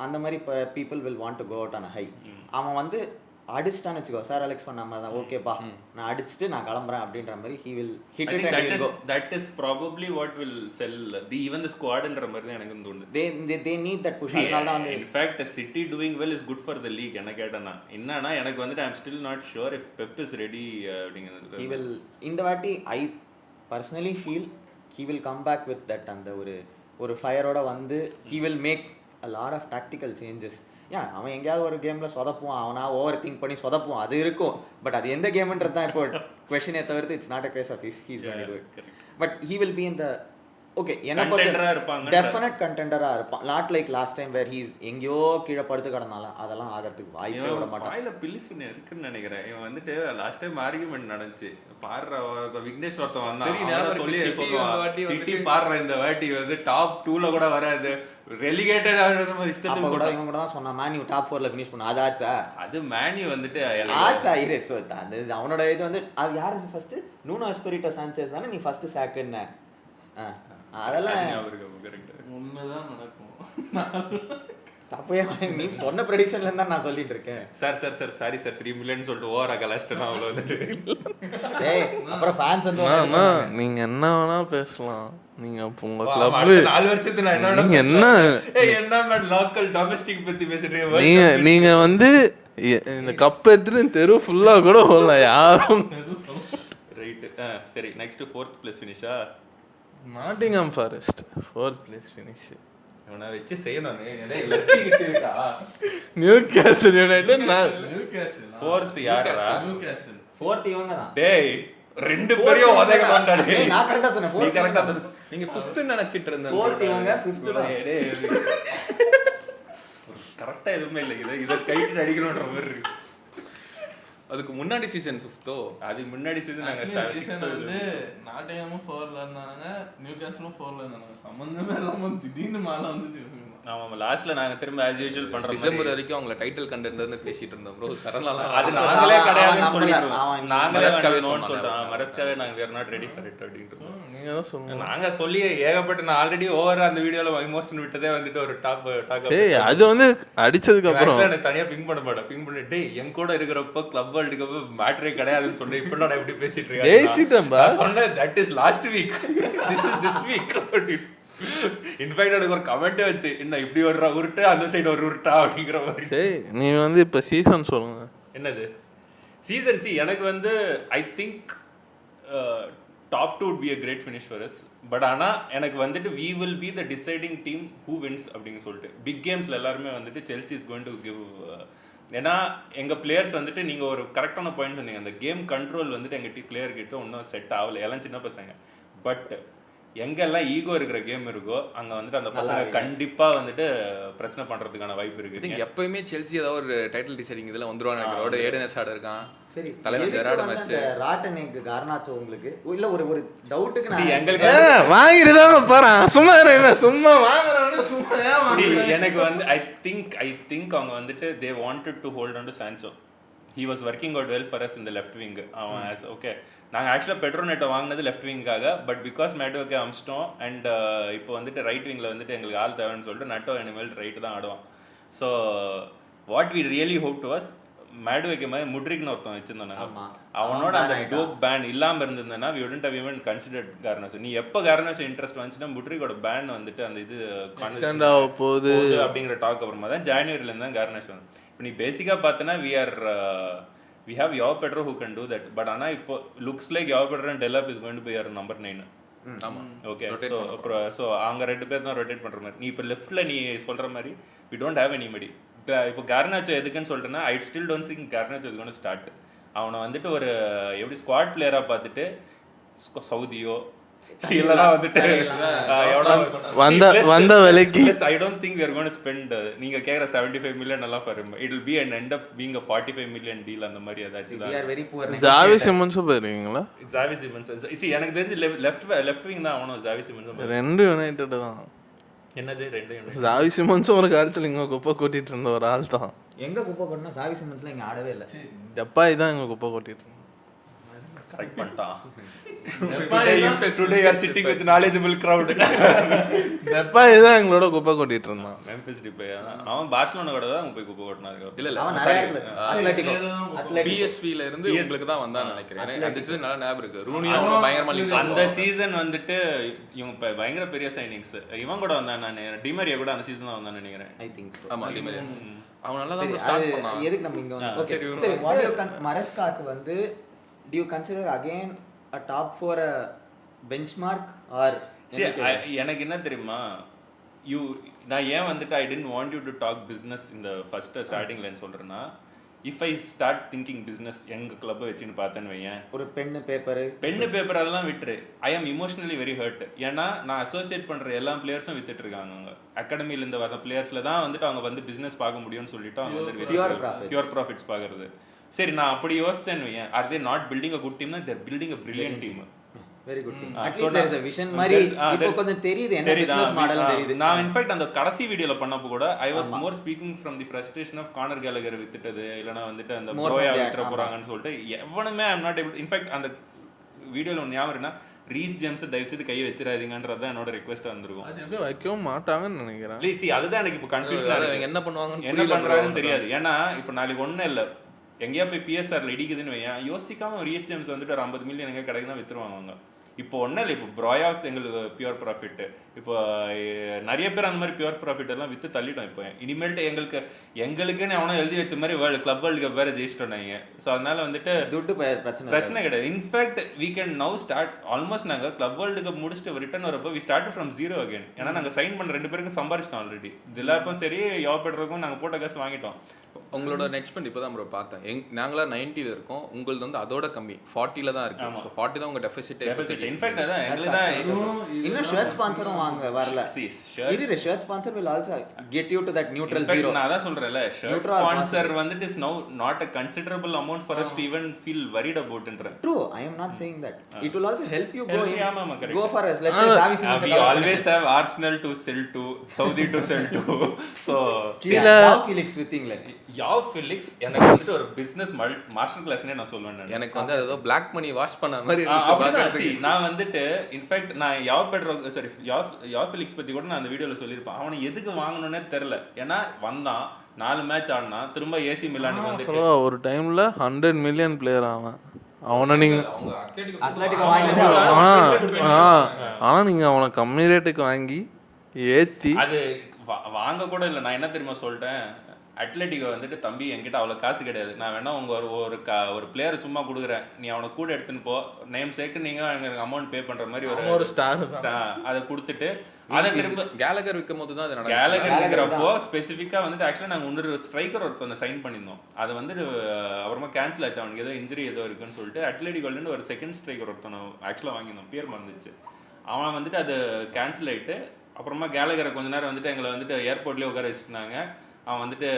அந்த மாதிரி people will want to go out on a high. அவன் வந்து அடிச்சிட்டான்னு வச்சுக்கோ சார் அலெக்ஸ் பண்ண மாதிரி தான் ஓகேப்பா நான் அடிச்சுட்டு நான் கிளம்புறேன் அப்படின்ற மாதிரி he will hit I it think and he'll go. that is probably what will sell even the squadன்ற மாதிரி தான் எனக்கு தோணுது. they need that push. அதனால தான் வந்து in fact City doing well is good for the league என்ன கேட்டனா என்னன்னா எனக்கு வந்துட்டு I'm still not sure if Pep is ready அப்படிங்கிறது. he will இந்த வாட்டி I personally feel he will come back with that அந்த ஒரு ஃபயரோட வந்து he will make a lot of tactical changes. அவன் எங்கேயாவது ஒரு கேமில் சொதப்புவான், அவனா ஓவர் திங்க் பண்ணி சொதப்புவான், அது இருக்கும். பட் அது எந்த கேம்ன்றது தான் இப்போ கொஷினே தவிர்த்து it's not a case of if he's going to do it. But he will be in the okay என்ன கண்டெண்டரா இருப்பாங்க, டெஃபினட் கண்டெண்டரா இருப்பான். Not like last time where he's எங்கேயோ கீழே படுத்து கிடந்தாலும் அதெல்லாம் ஆகிறதுக்கு வாய்ப்பே விட மாட்டான். வாயில பிலிசுன்னு இருக்குன்னு நினைக்கிறேன். இவன் வந்துட்டு லாஸ்ட் டைம் ஆர்கியூமெண்ட் நடந்துச்சு. பாடுற விக்னேஷ் ஒருத்தன் வந்தான் சொல்லி சிட்டி பாடுற இந்த வாட்டி வந்து டாப் 2ல கூட வராது, ரெலிகேட்டட் ஆகுறது மாதிரி இஷ்டத்துக்கு கூட இவங்க கூட தான் சொன்னா மேன்யூ டாப் 4ல ஃபினிஷ் பண்ணு. அது ஆச்சா? அது மேன்யூ வந்துட்டு ஆச்சா இரு. சோ அது அவனோட இது வந்து அது யாரு ஃபர்ஸ்ட் நூனோ எஸ்பிரிட்டோ சாnchez தானே நீ ஃபர்ஸ்ட் சாக்குன்னு அதெல்லாம் உண்மைதான் நடக்கும். தப்பையா நீ சொன்ன ப்ரெடிக்ஷன்ல இருந்தா நான் சொல்லிட்டு இருக்கேன். சார் சாரி சார் 3 மில்லியன் சொல்லிட்டு ஓவரா கலாஸ்டனா அவ்வளவு வந்துட்டு. ஏய் அப்புறம் ஃபேன்ஸ் வந்து நீங்க என்ன வேணா பேசலாம். நீங்க உங்க கிளப் 4 வருஷத்துல நான் என்ன நீங்க என்ன லோக்கல் டொமஸ்டிக் பத்தி பேசிட்டீங்க. நீங்க வந்து இந்த கப் எடுத்துட்டு தெரு ஃபுல்லா கூட போகலாம் யாரும். ரைட் சரி நெக்ஸ்ட் 4th பிளேஸ் ஃபினிஷா Nottingham Forest 4th place finish. அவனை வச்சு செய்யணும். நியூகாசில் யுனைட்டட் நியூகாசில் 4th யாரா? நியூகாசில் 4th இவங்க தான். டேய் ரெண்டு பேரையும் ஒதகடா டேய். நான் கரெக்ட்டா சொன்னேன். நீ கரெக்ட்டா சொன்ன. நீங்க 5th நினைச்சிட்டு இருந்தீங்க. 4th இவங்க 5th தான். டேய் கரெக்ட்டா எதுவுமே இல்ல. இத கைட்டு அடிக்கணும்ன்ற மாதிரி இருக்கு. அதுக்கு முன்னாடி சீசன் 5th அது முன்னாடி சீசன் நாங்க சீசன் வந்து நாட்டிங்ஹாமும் 4ல இருந்தாங்க, நியூகாசிலும் 4ல இருந்தாங்க. சம்பந்தமே இல்லாம திடீர்னு மேல வந்து ஆமா லாஸ்ட்ல நாங்க திரும்ப as usual பண்ற மாதிரி டிசம்பர் வரைக்கும் அவங்கள டைட்டில் கண்டெண்டர்னு பேசிட்டு இருந்தோம் ப்ரோ. சரலால அது நாங்களே கிடையாதுன்னு சொல்லிட்டோம். நாங்களே மரஸ்காவே சொல்றோம். மரஸ்காவே நாங்க we are not ready for it அப்படின்றோம். நீங்க தான் சொல்லுங்க. நாங்க சொல்லி ஏகப்பட்ட நான் ஆல்ரெடி ஓவர் அந்த வீடியோல எமோஷன் விட்டதே வந்துட்டு ஒரு டாக் சரி அது வந்து அடிச்சதுக்கு அப்புறம் எனக்கு தனியா பிங் பண்ண மாட்டேன். பிங் பண்ணிட்டு என் கூட இருக்கிறப்ப கிளப் வேர்ல்ட் கப் மேட்டரே கிடையாதுன்னு சொல்லி இப்ப நான் எப்படி பேசிட்டு இருக்கேன். பேசிட்டேன்பா. சொன்னேன் that is last week, this is this week. In fact எனக்கு ஒரு கமெண்டே வச்சு என்ன இப்படி ஒரு உருட்டு அந்த சைடு ஒரு உருட்டா அப்படிங்கிற மாதிரி. சரி நீ வந்து இப்ப சீசன் சொல்லுங்க. என்னது சீசன் சி எனக்கு வந்து I think top 2 would be a great finish for us. But ஆனால் எனக்கு வந்துட்டு we will be the deciding team who wins அப்படின்னு சொல்லிட்டு பிக் கேம்ஸில் எல்லாருமே வந்துட்டு Chelsea is going to give. ஏன்னா எங்கள் பிளேயர்ஸ் வந்துட்டு நீங்கள் ஒரு கரெக்டான பாயிண்ட் சொன்னீங்க. அந்த கேம் கண்ட்ரோல் வந்துட்டு எங்கள் பிளேயர் கிட்ட ஒன்றும் செட் ஆகலை. எல்லாம் சின்ன பசங்க. பட் எங்கெல்லாம் ஈகோ இருக்கிற கேம் இருக்கோ அங்கே வந்துட்டு அந்த பசங்க கண்டிப்பாக வந்துட்டு பிரச்சனை பண்ணுறதுக்கான வாய்ப்பு இருக்குது. எப்பயுமே செல்சி ஏதாவது ஒரு டைட்டில் டிசைடிங் இதில் வந்துருவாங்க. ஏடனஸ் ஆட இருக்கான். சரி தலைவர் ஜெரார்ட் மேட்ச் ராட்டனுக்கு காரணாச்சோ உங்களுக்கு இல்ல ஒரு டவுட்டுக்கு நான் எங்களுக்கு வாங்கிட்டு தான் போறேன். சும்மா சும்மா வாங்குறேன்னு சும்மா எனக்கு வந்து ஐ திங்க் அவங்க வந்துட்டு they wanted to hold on to Sancho. He was working out well for us in the left wing. அவன் ஓகே நாங்கள் ஆக்சுவலாக பெட்ரோநெட்டை வாங்கினது லெஃப்ட் விங்காக. பட் பிகாஸ் மேட்டோக்கே அம்ஸ்டோம் அண்ட் இப்போ வந்துட்டு ரைட் விங்கில் வந்துட்டு எங்களுக்கு ஆள் தேவைன்னு சொல்லிட்டு நட்டோ இனிமேல் ரைட்டு தான் ஆடுவான். So what we really hope to was மேடுவைக்கு மாதிரி முட்ரிக்னு ஒருத்தன் வச்சிருந்தோம். அவனோட அந்த டோப் பேன் இல்லாமல் இருந்திருந்தேன்னா we wouldn't have even considered Garnacho. நீ எப்போ Garnacho இன்ட்ரெஸ்ட் வந்துச்சுன்னா முட்ரிக்கோட பேன் வந்துட்டு அந்த இது போகுது அப்படிங்கிற டாக் அப்புறமா தான் ஜான்வரியிலேருந்து தான் Garnacho வந்து. இப்போ நீ பேசிக்காக பார்த்தனா we have Joao Pedro who can do that. But ஆனா இப்போ looks like Joao Pedro and Delap is going to be your number 9. ஆமா ஓகே ஸோ அவங்க ரெண்டு பேர் தான் ரொட்டேட் பண்ணுற மாதிரி. நீ இப்போ லெஃப்ட்டில் நீ சொல்கிற மாதிரி we don't have anybody. இப்போ Garnacho எதுக்குன்னு சொல்லிட்டேன்னா I still don't think Garnacho is going to start. அவனை வந்துட்டு ஒரு எப்படி ஸ்குவாட் பிளேயராக பார்த்துட்டு சவுதியோ இல்லைனா வந்துட்டு வந்த விலைக்கு I don't think we are going to spend நீங்கள் கேட்குற 75 million எல்லாம் for him. It will be and end up being a 45 million deal அந்த மாதிரி ஏதாச்சும் தான். ஜாவி சிமன்ஸும் போயிருவீங்களா? ஜாவி சிமன்ஸ் எனக்கு தெரிஞ்சு லெஃப்ட் விங் தான் அவனும். ஜாவி சிமன்ஸ் ரெண்டு யுனைடெட் தான். என்னது ரெண்டு ஜாவி சிமன்ஸும் ஒரு காலத்தில் இங்கே குப்பை கொட்டிட்டு இருந்த ஒரு ஆள் தான். எங்க குப்பை கொட்டினா ஜாவி சிமன்ஸ்ல இங்கே ஆடவே இல்லை. டப்பாய் தான் இங்கே குப்பை கொட்டிட்டு இருந்தான். கரெக்ட் பண்ணிட்டான். Today you are sitting with knowledgeable crowd. டெப்பா இதான் எங்களோட குப்பை கொட்டிட்டு இருந்தான். மெம்பிஸ் டிபே அவன் பார்சிலோனா கூட தான் போய் குப்பை கொட்டினாங்க. இல்ல அவன் நிறைய இடத்துல அத்லெட்டிகோ PSV ல இருந்து உங்களுக்கு தான் வந்தான்னு நினைக்கிறேன். எனக்கு அந்த சீசன் நல்லா ஞாபகம் இருக்கு. ரூனியும் பயங்கரமா லீக் அந்த சீசன் வந்துட்டு இவங்க பயங்கர பெரிய சைனிங்ஸ். இவன் கூட வந்தான், நான் டிமரியா கூட அந்த சீசன் தான் வந்தான்னு நினைக்கிறேன். I think so. ஆமா டிமரியா அவன் நல்லா தான் ஸ்டார்ட் பண்ணான். எதுக்கு நம்ம இங்க வந்து சரி வாட் யூ மரஸ்காக்கு வந்து do you consider again a top 4 benchmark or எனக்கு என்ன தெரியுமா, நான் ஏன் வந்துட்டு I didn't want you to talk business இந்த ஃபர்ஸ்ட் ஸ்டார்டிங் லைன் சொல்றேன்னா, if I start thinking business எங்க கிளப்பை வச்சுன்னு பார்த்தேன்னு வையேன், ஒரு பென்னு பேப்பர் அதெல்லாம் விட்டுரு. ஐ ஆம் இமோஷனலி வெரி ஹர்ட். ஏன்னா நான் அசோசியேட் பண்ற எல்லா பிளேயர்ஸும் வித்துட்டு இருக்காங்க. அவங்க அகாடமியில இருந்து வர பிளேயர்ஸ்ல தான் வந்துட்டு அவங்க வந்து பிசினஸ் பார்க்க முடியும்னு சொல்லிட்டு அவங்க வந்து பியூர் ப்ராஃபிட்ஸ் பார்க்கறது. சரி, நான் அப்படி யோசிச்சேன்னு வையன், are they not building a good team, they're building a brilliant team. Very good team. At least there is a vision மாதிரி இப்போ கொஞ்சம் தெரியுது, என்ன பிசினஸ் மாடல் தெரியுது. நான் இன்ஃபேக்ட் அந்த கடைசி வீடியோல பண்ணப்போ கூட I was more speaking from the frustration of Conor Gallagher வித்துட்டது, இல்லனா வந்துட்டு அந்த ப்ரோயா வித்துற போறாங்கன்னு சொல்லிட்டு எவனுமே I am not able. In fact அந்த வீடியோல ஒன்று ஞாபகம் இருக்குன்னா, ரீஸ் ஜேம்ஸ் தயவு செய்து கை வச்சிராதீங்கன்றது தான் என்னோட ரிக்வெஸ்டா இருந்திருக்கும். அது எப்படி வைக்கவும் மாட்டாங்கன்னு நினைக்கிறேன். சி அதுதான் எனக்கு இப்போ கன்ஃபியூஷன். என்ன பண்றாங்கன்னு தெரியாது. ஏன்னா இப்போ நாளைக்கு ஒன்றும் இல்லை, எங்கேயா போய் பிஎஸ்ஆர்ல இடிக்குதுன்னு வையன், யோசிக்காம ரீஸ் ஜேம்ஸ் வந்துட்டு ஒரு 50 மில்லியன் எங்கே கிடைக்குதான் வித்துருவாங்க அவங்க. இப்போ ஒன்றும் இல்லை, இப்போ ப்ராயாஸ் எங்களுக்கு பியூர் ப்ராஃபிட், இப்போ நிறைய பேர் அந்த மாதிரி பியூர் ப்ராஃபிட் எல்லாம் விற்று தள்ளிட்டோம். இப்போ இனிமேல்ட்டு எங்களுக்குன்னு எவனோ எழுதி வச்ச மாதிரி கிளப் வேர்ல்டு கப் வேறு ஜெயிச்சிட்டோம் நாங்கள். ஸோ அதனால வந்துட்டு துட்டு பிரச்சனை கிடையாது. In fact we can now start almost நாங்கள் கிளப் வேர்ல்டு கப் முடிச்சுட்டு ரிட்டர்ன் வரப்போ we start from zero again. ஏன்னா நாங்கள் சைன் பண்ண 2 பேருக்கும் சம்பாரிச்சிட்டோம் ஆல்ரெடி. திலாப்பும் சரி யாவப்பெட்ருக்கும் நாங்கள் போட்ட காசு வாங்கிட்டோம். உங்களோட நெக்ஸ்ட் பண்ணி இப்போ தான் ப்ரோ பார்த்தேன். நாங்களா 90ல இருக்கோம், உங்களது வந்து அதோட கம்மி 40ல தான் இருக்கு. ஸோ 40 தான் உங்க டெபிசிட். இன்ஃபேக்ட் அதான் எங்களுக்கு தான் இன்னும் ஷர்ட் ஸ்பான்சரும் வாங்க வரல. இது shirt sponsor will also get you to that neutral zero. நான் அதான் சொல்றேன்ல, ஷர்ட் ஸ்பான்சர் வந்துட்டு is now not a considerable amount for us to even feel worried about ன்ற. True, I am not saying that. It will also help you go for us. Let's say Savi Simon. We always have Arsenal to sell to, Saudi to sell to. So Yao Felix with England. Yao Felix எனக்கு வந்துட்டு ஒரு பிசினஸ் மாஸ்டர் கிளாஸ்னே நான் சொல்லுவேன். எனக்கு வந்து ஏதோ black money வாஷ் பண்ண மாதிரி இருந்துச்சு. நான் வந்துட்டு இன்ஃபேக்ட் நான் யாவ் ஃபெலிக்ஸ் பத்தி கூட நான் அந்த வீடியோல சொல்லியிருப்பேன். அவனை எதுக்கு வாங்கணும்னே தெரியல. ஏன்னா வந்தான் 4 மேட்ச் ஆடினா திரும்ப ஏசி மிலானுக்கு வந்துட்டு ஒரு டைம்ல 100 மில்லியன் பிளேயர் அவனை நீங்க ஆனா நீங்க அவனை கம்மி ரேட்டுக்கு வாங்கி ஏத்தி அது வாங்க கூட இல்லை. நான் என்ன தெரியுமா சொல்லிட்டேன், அட்லெட்டிகோ வந்துட்டு தம்பி என்கிட்ட அவ்வளோ காசு கிடையாது, நான் வேணா உங்க ஒரு பிளேயரை சும்மா கொடுக்குறேன், நீ அவனை கூட எடுத்துன்னு போ, நேம் சேர்க்கு நீங்க எனக்கு அமௌண்ட் பே பண்ற மாதிரி ஒரு ஸ்டார் அதை கொடுத்துட்டு அதை திரும்ப கேலகர் விற்கும் போது தான் கேலகர் விற்கிறப்போ ஸ்பெசிஃபிக்கா வந்துட்டு ஆக்சுவலாக நாங்கள் இன்னொரு ஸ்ட்ரைக்கர் ஒருத்தனை சைன் பண்ணியிருந்தோம். அதை வந்துட்டு அப்புறமா கேன்சல் ஆச்சு, அவனுக்கு ஏதோ இன்ஜுரி ஏதோ இருக்குன்னு சொல்லிட்டு அட்லெட்டிகோலேருந்து ஒரு செகண்ட் ஸ்ட்ரைக்கர் ஒருத்தனை ஆக்சுவலாக வாங்கியிருந்தோம், பேர் மறந்துச்சு. அவன் வந்துட்டு அது கேன்சல் ஆகிட்டு அப்புறமா கேலகரை கொஞ்ச நேரம் வந்துட்டு எங்களை வந்துட்டு ஏர்போர்ட்லேயே உட்கார வச்சுட்டாங்க. அவன் வந்துட்டு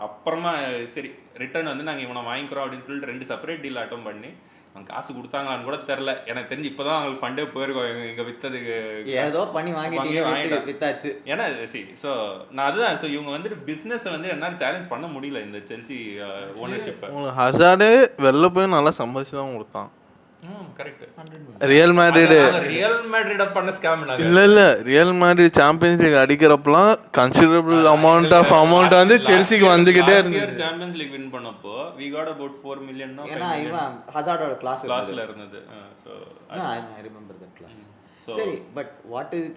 அப்புறமா சரி ரிட்டர்ன் வந்து நாங்கள் இவனை வாங்கிக்கிறோம் அப்படின்னு சொல்லிட்டு 2 செப்பரேட் டீல் அட்டம் பண்ணி அவங்க காசு கொடுத்தாங்களான்னு கூட தெரில. எனக்கு தெரிஞ்சு இப்போதான் அவங்களுக்கு ஃபண்டே போயிருக்கோம் இங்கே விற்றதுக்கு ஏதோ பண்ணி வாங்கி வித்தாச்சு. ஏன்னா ஸோ நான் அதுதான் ஸோ இவங்க வந்துட்டு பிஸ்னஸை வந்து என்னால் சேலஞ்ச் பண்ண முடியல இந்த செல்சி ஓனர்ஷிப்பை. ஹசார்டே வெளில போய் நல்லா சம்பாதிச்சு தான் கொடுத்தான். கரெக்ட். ரியல் மேட்ரிட் பண்ண ஸ்கேம் இல்ல ரியல் மேட்ரிட் சாம்பியன்ஸ் லீக் அடிக்கிறப்பலாம் கன்சிடரபிள் அமௌண்ட் வந்து செல்சிக்கு வந்துகிட்டே இருந்துச்சு. சாம்பியன்ஸ் லீக் வின் பண்ணப்போ we got about 4 million. ஏனா இவன் ஹசார்டோட கிளாஸ்ல இருந்தது. So I remember that class. சரி, but what is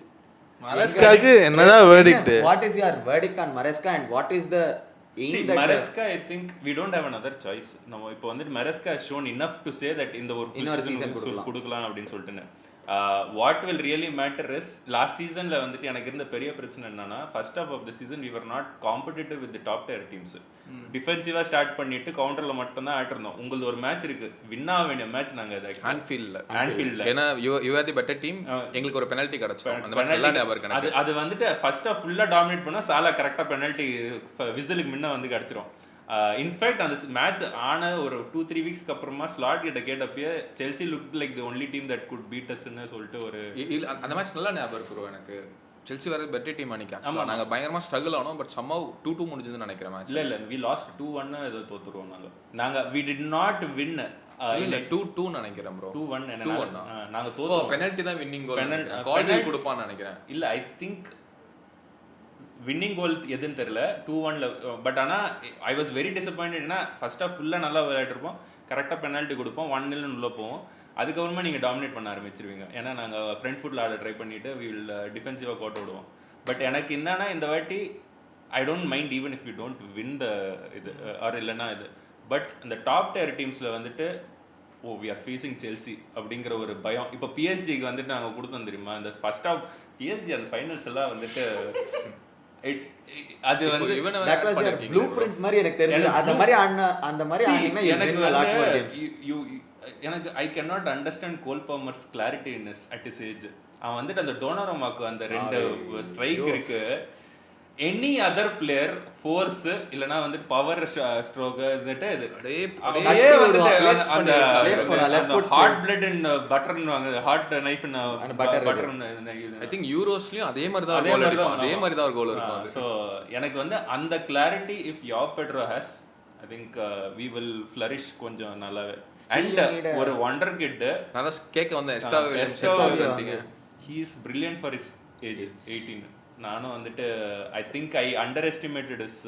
மரஸ்காக்கு என்னதான் verdict? What is your verdict on Maresca and what is the See, Maresca, I think we don't have another choice. நம்ம இப்போ வந்து Maresca has shown enough to say that இந்த ஒரு சீசன் கொடுக்கலாம் அப்படின்னு சொல்லிட்டு. What will really matter is last seasonல வந்துட்டு எனக்கு இருந்த பெரிய பிரச்சனை என்னன்னா, first half of the season we were not competitive with the top tier teams. டிஃபென்சிவா ஸ்டார்ட் பண்ணிட்டு கவுண்டர்ல மட்டும் தான் ஆட்டிருந்தோம். உங்களுக்கு ஒரு மேட்ச் இருக்கு, வின் ஆக வேண்டிய மேட்ச் நாங்க அது ஆன்ஃபீல்ட்ல ஏன்னா you are the better team, எங்களுக்கு ஒரு பெனல்டி கிடைச்சோம். அந்த மேட்ச் எல்லாம் ஞாபகம் இருக்கு. அது வந்துட்டு ஃபர்ஸ்ட் ஹாஃப் ஃபுல்லா டாமினேட் பண்ணா சாலா கரெக்டா பெனல்டி விசிலுக்கு முன்ன வந்து கிடைச்சிரும். இன்ஃபேக்ட் அந்த மேட்ச் ஆன ஒரு 2-3 வீக்ஸ்க்கு அப்புறமா ஸ்லாட் கிட்ட கேட்டப்பயே Chelsea look like the only team that could beat அஸ்ன்னு சொல்லிட்டு ஒரு அந்த மேட்ச் நல்லா ஞாபகம் இருக்கு எனக்கு. செல்சி வேற பெட்டர் டீம் அன்னைக்கு. நாங்க பயங்கரமா ஸ்ட்ரகிள் ஆனோம், பட் somehow 2-2 முடிஞ்சதுன்னு நினைக்கிறேன் மேட்ச். இல்ல we lost 2-1 ஏதோ தோத்துறோம். நாங்க we did not win இல்ல 2-2 நினைக்கிறேன் ப்ரோ. 2-1 என்ன 2-1 நாங்க ஓ தோத்தோம். பெனல்டி தான் வின்னிங் கோல். Penalty- கால்வில் கொடுப்பான்னு நினைக்கிறேன். இல்ல ஐ திங்க் வின்னிங் கோல் எதுன்னு தெரியல 2-1ல. பட் ஆனால் ஐ வாஸ் வெரி டிசப்பாயிண்டட்னா ஃபர்ஸ்ட் ஆஃப் ஃபுல்லாக நல்லா விளையாட்டுருப்போம், கரெக்டாக பெனால்ட்டி கொடுப்போம், 1-0 உள்ள போவோம். அதுக்கப்புறமா நீங்கள் டாமினேட் பண்ண ஆரம்பிச்சிருவீங்க. ஏன்னா நாங்கள் ஃப்ரண்ட் ஃபுட்டில் ஆட ட்ரை பண்ணிவிட்டு வி வில் டிஃபென்சிவாக கோட்டை விடுவோம். பட் எனக்கு என்னன்னா இந்த வாட்டி I don't mind even if you don't win the இது ஆர் இல்லைன்னா இது. பட் இந்த டாப் டயர் டீம்ஸில் வந்துட்டு வி ஆர் ஃபேஸிங் செல்சி அப்படிங்கிற ஒரு பயம். இப்போ பிஎஸ்ஜிக்கு வந்துட்டு நாங்கள் கொடுத்தோம் தெரியுமா, இந்த ஃபர்ஸ்ட் ஆஃப் பிஎஸ்ஜி அந்த ஃபைனல்ஸ் எல்லாம் வந்துட்டு அது வந்து that was your blueprint மாதிரி எனக்கு தெரிஞ்சது. அந்த மாதிரி ஆடினா எனக்கு I can not understand goal bombers clarity in at is age. அவன் வந்துட்டு அந்த டோனரோமாக்கு அந்த 2 ஸ்ட்ரைக் இருக்கு. எனி அதர் பிளேயர் ஃபோர்ஸ் இல்லனா வந்துட்டு பவர் ஸ்ட்ரோக் வந்துட்டு இது அப்படியே வந்துட்டு அந்த ஹார்ட் பிளட் அண்ட் பட்டர்னு வாங்க, hot knife and butter. I think யூரோஸ்லயும் அதே மாதிரி தான் கோல் அடிப்பான், அதே மாதிரி தான் ஒரு கோல் இருக்கும். சோ எனக்கு வந்து அந்த clarity if Joao Pedro has, I think we will flourish கொஞ்சம் நல்லாவே. அண்ட் ஒரு வண்டர் கிட் நான் தான் கேட்க வந்தேன். எஸ்டாவிலிட்டிங்க he is brilliant for his age 18. நானும் வந்துட்டு I think I under estimated is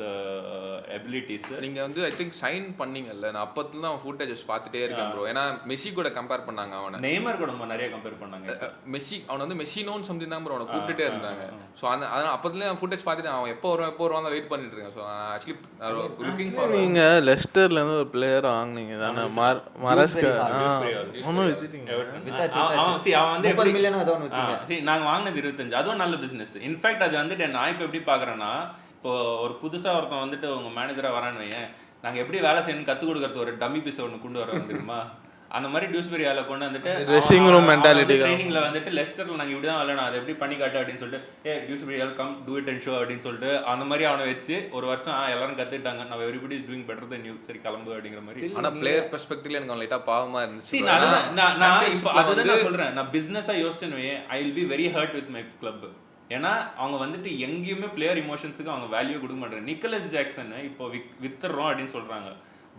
abilities. நீங்கள் வந்து ஐ திங்க் சைன் பண்ணீங்கல்ல, நான் அப்பத்துல தான் ஃபுட்டேஜஸ் பார்த்துட்டே இருக்கேன் ப்ரோ. ஏன்னா மெஸ்ஸி கூட கம்பேர் பண்ணாங்க அவனை, நெய்மர் கூட நிறைய கம்பேர் பண்ணாங்க. மெஸ்ஸி அவனை வந்து மெஸ்ஸினோன்னு சம்திங் தான் ப்ரோ அவனை கூப்பிட்டுட்டே இருந்தாங்க. ஸோ அதனால் அப்பத்துல நான் ஃபுட்டேஜ் பார்த்துட்டு அவன் எப்போ வருவான் தான் வெயிட் பண்ணிட்டு இருக்கேன். So actually looking for. நீங்கள் லெஸ்டர்லேருந்து ஒரு பிளேயர் வாங்கினீங்க தானே, மரஸ்கா ஒன்றும் வித்துட்டீங்க. அவன் வந்து 30 மில்லியன் அதான் நாங்கள் வாங்கினது 25. அதுவும் நல்ல பிஸ்னஸ். இன்ஃபேக்ட் அது வந்துட்டு நான் இப்போ எப்படி பார்க்குறேன்னா, இப்போ ஒரு புதுசாக ஒருத்தன் வந்துட்டு உங்கள் மேனேஜராக வரான்னு வையேன், நாங்கள் எப்படி வேலை செய்யணும்னு கற்றுக் கொடுக்குறது ஒரு டம்மி பீஸை ஒன்று கொண்டு வர வந்துருமா, அந்த மாதிரி டியூஸ்பெரி ஆளை கொண்டு வந்துட்டு ட்ரெஸ்ஸிங் ரூம் மென்டாலிட்டி ட்ரைனிங்கில் வந்துட்டு லெஸ்டரில் நாங்கள் இப்படி தான் விளையாடணும், அதை எப்படி பண்ணி காட்டு அப்படின்னு சொல்லிட்டு Dewsbury Hall come do it and show அப்படின்னு சொல்லிட்டு அந்த மாதிரி அவனை வச்சு ஒரு வருஷம் எல்லாரும் கற்றுக்கிட்டாங்க. நம்ம everybody is doing better then you, சரி கிளம்பு அப்படிங்கிற மாதிரி. ஆனால் பிளேயர் பெர்ஸ்பெக்டிவ்ல எனக்கு லைட்டாக பாவமாக இருந்துச்சு. நான் இப்போ அதுதான் நான் சொல்கிறேன், நான் பிஸ்னஸாக யோசிச்சேன்னு I will be very hurt with my club. ஏன்னா அவங்க வந்துட்டு எங்கேயுமே பிளேயர் இமோஷன்ஸுக்கு அவங்க வேல்யூ கொடுக்க மாட்டாங்க. நிக்கலஸ் ஜாக்சன் இப்போ வித்துறோம் அப்படின்னு சொல்கிறாங்க.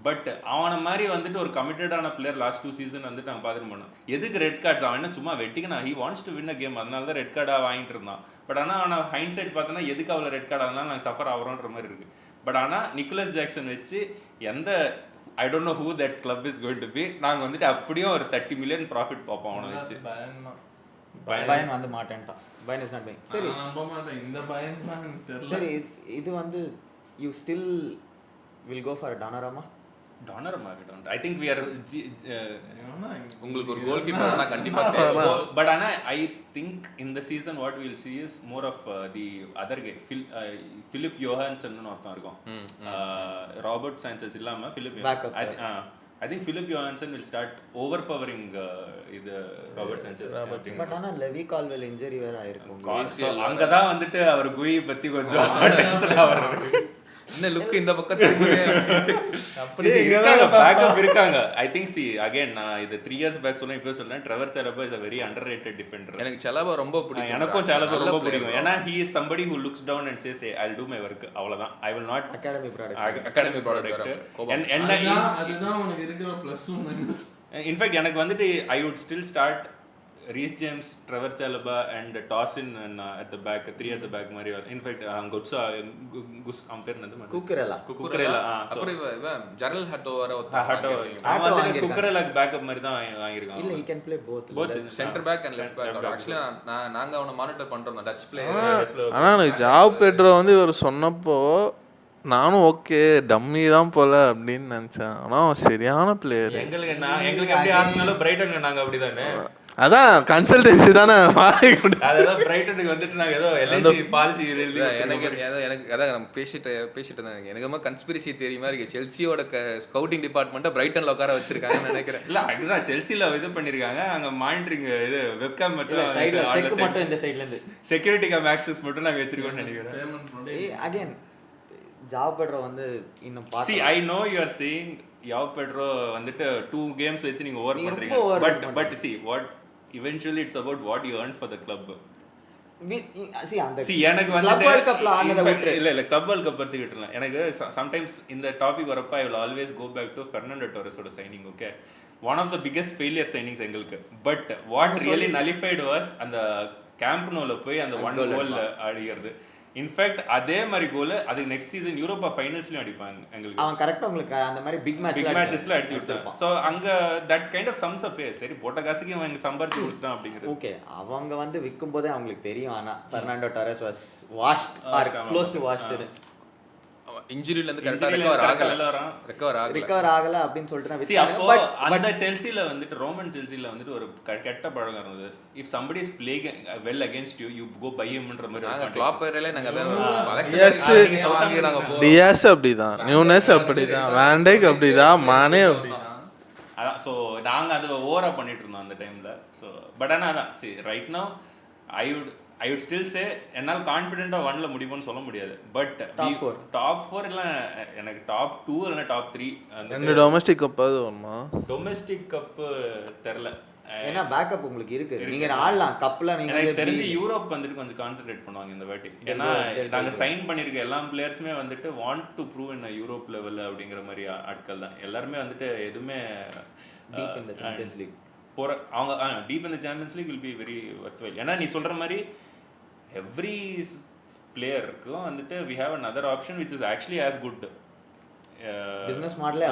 பட் அவனை மாதிரி வந்துட்டு ஒரு கமிட்டடான பிளேயர் லாஸ்ட் 2 சீசன் வந்துட்டு நாங்கள் பார்த்துட்டு போனோம். எதுக்கு ரெட் கார்ட்ஸ்? அவன் என்ன சும்மா வெட்டிக்கணும், he wants to win a game, அதனால தான் ரெட் கார்டாக வாங்கிட்டு இருந்தான். பட் ஆனால் அவனை ஹைண்ட் சைட் பார்த்தோன்னா எதுக்கு அவ்வளோ ரெட் கார்டு, அதனால நாங்கள் சஃபர் ஆகிறோன்ற மாதிரி இருக்குது. பட் ஆனால் நிக்கலஸ் ஜாக்சன் வச்சு எந்த I don't know who that club is going to be, நாங்கள் வந்துட்டு அப்படியும் ஒரு 30 மில்லியன் ப்ராஃபிட் பார்ப்போம் அவனை வச்சு. பயன் வந்து மாட்டேன்ட்டான். பயன் இஸ் நாட் பைங். சரி நம்ப மாட்டேன் இந்த பயன் தான் தெரியல. சரி இது வந்து you still will go for Donnarumma? Donnarumma I think we are உங்களுக்கு ஒரு கோல் கீப்பர்னா கண்டிப்பா தேவை. பட் ஆனா ஐ திங்க் இந்த season what will see is more of the other guy Philip Johansson ஒருத்தன் இருக்கும். ராபர்ட் சாnchez இல்லாம Philip I think Philip Johansson will start overpowering இது ராபர்ட் சாnchez. பட் ஆனா லெவி கால்வெல் இன்ஜரி வேற ஆயிருக்கும். அங்க தான் வந்துட்டு அவர் குயி பத்தி கொஞ்சம் டென்ஷன் ஆவறாரு. என்ன லுக் இந்த பக்கம் திரும்புங்க அப்படியே இருக்காங்க, பேக்கப் இருக்காங்க. ஐ திங்க் see again நான் இது 3 years பேக் சொன்னேன், இப்போ சொல்றேன், Trevor செலபா is a very underrated defender. எனக்கு செலபா ரொம்ப பிடிக்கும். எனக்கும் செலபா ரொம்ப பிடிக்கும். ஏன்னா he is somebody who looks down and says hey I'll do my work, அவ்வளவுதான். I will not academy product என்ன அதுதான் உனக்கு இருக்கிற ப்ளஸ் மைனஸ். இன்ஃபேக்ட் எனக்கு வந்துட்டு I would still start Reece James, Trevor Chalobah and Dawson and at the back, 3 at the back மாதிரி. இன்ஃபேக்ட் Gutsa Gus அம்பேர் என்னது குக்கரேலா அப்புறம் இவன் ஜெரல் ஹட்டோ வர ஹட்டோ வந்து குக்கரேலாக்கு பேக்கப் மாதிரி தான் வாங்கிருக்காங்க. இல்ல he can play both center back and left back. Actually நாங்க அவனை மானிட்டர் பண்றோம் டச் பிளேயர். ஆனா எனக்கு ஜாவ் பெட்ரோ வந்து இவர் சொன்னப்போ நானும் ஓகே டம்மி தான் போல அப்படின்னு நினைச்சேன். ஆனா சரியான பிளேயர். எங்களுக்கு எப்படி ஆர்சனல் பிரைட்டன் நாங்க அப்படிதானே, அதான் கன்சல்டன்சி தானே அதான் பிரைட்டனுக்கு வந்துட்டு நாங்க ஏதோ எல்ஐசி பாலிசி எனக்கு அதான் நம்ம பேசிட்டு தான் எனக்கு கன்ஸ்பிரசி தியரி மாதிரி இருக்கு. செல்சியோட ஸ்கவுட்டிங் டிபார்ட்மெண்ட்டை பிரைட்டன்ல உட்கார வச்சிருக்காங்கன்னு நினைக்கிறேன். இல்ல அதுதான் செல்சில இது பண்ணிருக்காங்க. அங்க மானிட்டரிங் இது வெப்காம் மட்டும் சைடுல செக் மட்டும் இந்த சைடுல இருந்து செக்யூரிட்டி கேம் ஆக்சஸ் மட்டும் நாங்க வச்சிருக்கோம்னு நினைக்கிறேன். அகைன் ஜாவ் பெட்ரோ வந்து இன்னும் see I know you are saying Joao Pedro வந்துட்டு 2 games வச்சு நீங்க ஓவர் பண்றீங்க. but see what eventually it's about what you earn for the club. எனக்கு வந்து கிளப் வேர்ல்ட் கப்ல ஆனத விட்டு இல்ல கிளப் வேர்ல்ட் கப் பத்தி விட்டுறலாம். எனக்கு சம்டைம்ஸ் இந்த டாபிக் வரப்ப I will always go back to Fernando Torres ஓட signing. Okay one of the biggest failure signings எங்களுக்கு. But what really nullified was அந்த கேம்ப் நோல போய் அந்த 1 கோல் அடிக்கிறது. இன்ஃபேக்ட் அதே மாதிரி கோல் அதுக்கு நெக்ஸ்ட் சீசன் யூரோப்பா ஃபைனல்ஸ்லயும் அடிப்பாங்க எங்களுக்கு. அவன் கரெக்டா உங்களுக்கு அந்த மாதிரி பிக் மேட்சஸ்ல அடிச்சு கொடுத்தாங்க. சோ அங்க that kind of sums up. சரி போட்ட காசுக்கு அவன் சம்பாரிச்சு கொடுத்தான் அப்படிங்கிறது. ஓகே, அவங்க வந்து விற்கும் போதே அவங்களுக்கு தெரியும். ஆனா Fernando Torres was washed or close to washed. இன்ஜுரியில இருந்து கரெக்ட்டா ரெக்கவர் ஆகல அப்படின்னு சொல்லிட்டு தான் வித்தாங்க. பட் அந்த செல்சில வந்துட்டு ரோமன் செல்சில வந்துட்டு ஒரு கெட்ட பழக்கம் இருந்தது. If somebody is playing well against you, you go buy him ன்ற மாதிரி. நாங்க கிளாப் பேரலே நாங்க டியாஸ் அப்படிதான், நியூனஸ் அப்படிதான், வான் டைக் அப்படிதான், மானே அப்படிதான். அதான் ஸோ நாங்க அது ஓவரா பண்ணிட்டு இருந்தோம் அந்த டைம்ல. ஸோ பட் ஆனால் அதான் சரி right now I would still சே என்னால் கான்ஃபிடென்ட்டாக 1ல முடியும்னு சொல்ல முடியாது. பட் டாப் 4 இல்லை, எனக்கு டாப் 2 இல்லைன்னா டாப் 3. அந்த டொமஸ்டிக் கப் அது வருமா? டொமஸ்டிக் கப் தெரில, ஏன்னா பேக்கப் உங்களுக்கு இருக்கு, நீங்க ஆடலாம் கப்ல. நீங்க எனக்கு தெரிஞ்சு யூரோப் வந்துட்டு கொஞ்சம் கான்சென்ட்ரேட் பண்ணுவாங்க இந்த வாட்டி. ஏன்னா நாங்க சைன் பண்ணிருக்க எல்லா பிளேயர்ஸுமே வந்துட்டு want to prove in Europe level அப்படிங்கிற மாதிரி ஆட்கள் தான் எல்லாருமே. வந்துட்டு எதுவுமே deep in the Champions League போற அவங்க deep in the Champions League will be very worthwhile. ஏன்னா நீ சொல்ற மாதிரி எவ்ரி பிளேயருக்கும் வந்துட்டு we have another option which is actually as good. Business மாடலே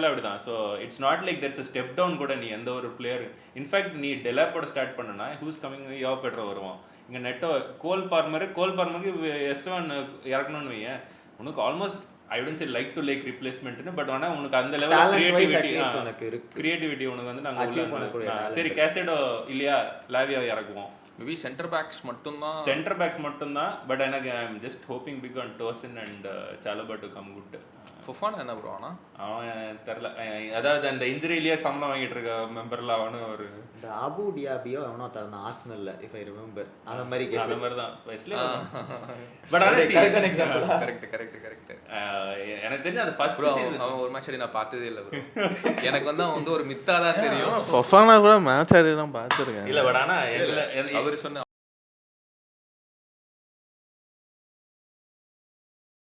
அப்படிதான். So it's not like there's a step down கூட. நீ எந்த ஒரு பிளேயர் இன்ஃபேக்ட் நீ டெலாப்போட ஸ்டார்ட் பண்ணனா ஹூஸ் கமிங் யோ பெட்ரோ வருவான். இங்கே நெட்டோ கோல் பார்மருக்கு எஸ்டவான் இறக்கணும்னு வையேன், உனக்கு almost I wouldn't say like to like ரிப்ளேஸ்மெண்ட்னு, பட் ஆனால் உனக்கு அந்த லெவல் கிரியேட்டிவிட்டி உனக்கு வந்து நாங்கள் சரி கேசடோ இல்லையா லாவியா இறக்குவோம். மேபி சென்டர் பேக்ஸ் மட்டும்தான். பட் எனக்கு I am just hoping pick on Tosin and Chalobah to come good. Fofana என்ன ப்ரோ? அவன் தெரில, அதாவது அந்த இன்ஜுரியிலேயே சம்பளம் வாங்கிட்டு இருக்க மெம்பர்ல அவனும் ஒரு இந்த அபு டியாபியோ அவனோ தரணும் ஆர்சனல்ல, இஃப் ஐ ரிமெம்பர். அந்த மாதிரி கேஸ் அந்த மாதிரி தான் பட் ஆனா கரெக்ட் எக்ஸாம்பிள். கரெக்ட் எனக்கு தெரிஞ்ச அந்த ஃபர்ஸ்ட் சீசன் அவன் ஒரு மேட்ச் ஆடி நான் பார்த்ததே இல்ல ப்ரோ. எனக்கு வந்து அவன் வந்து ஒரு மித்தா தான் தெரியும். ஃபொஃபானா கூட மேட்ச் ஆடி நான் பார்த்திருக்கேன். இல்ல பட் ஆனா அவர் சொன்ன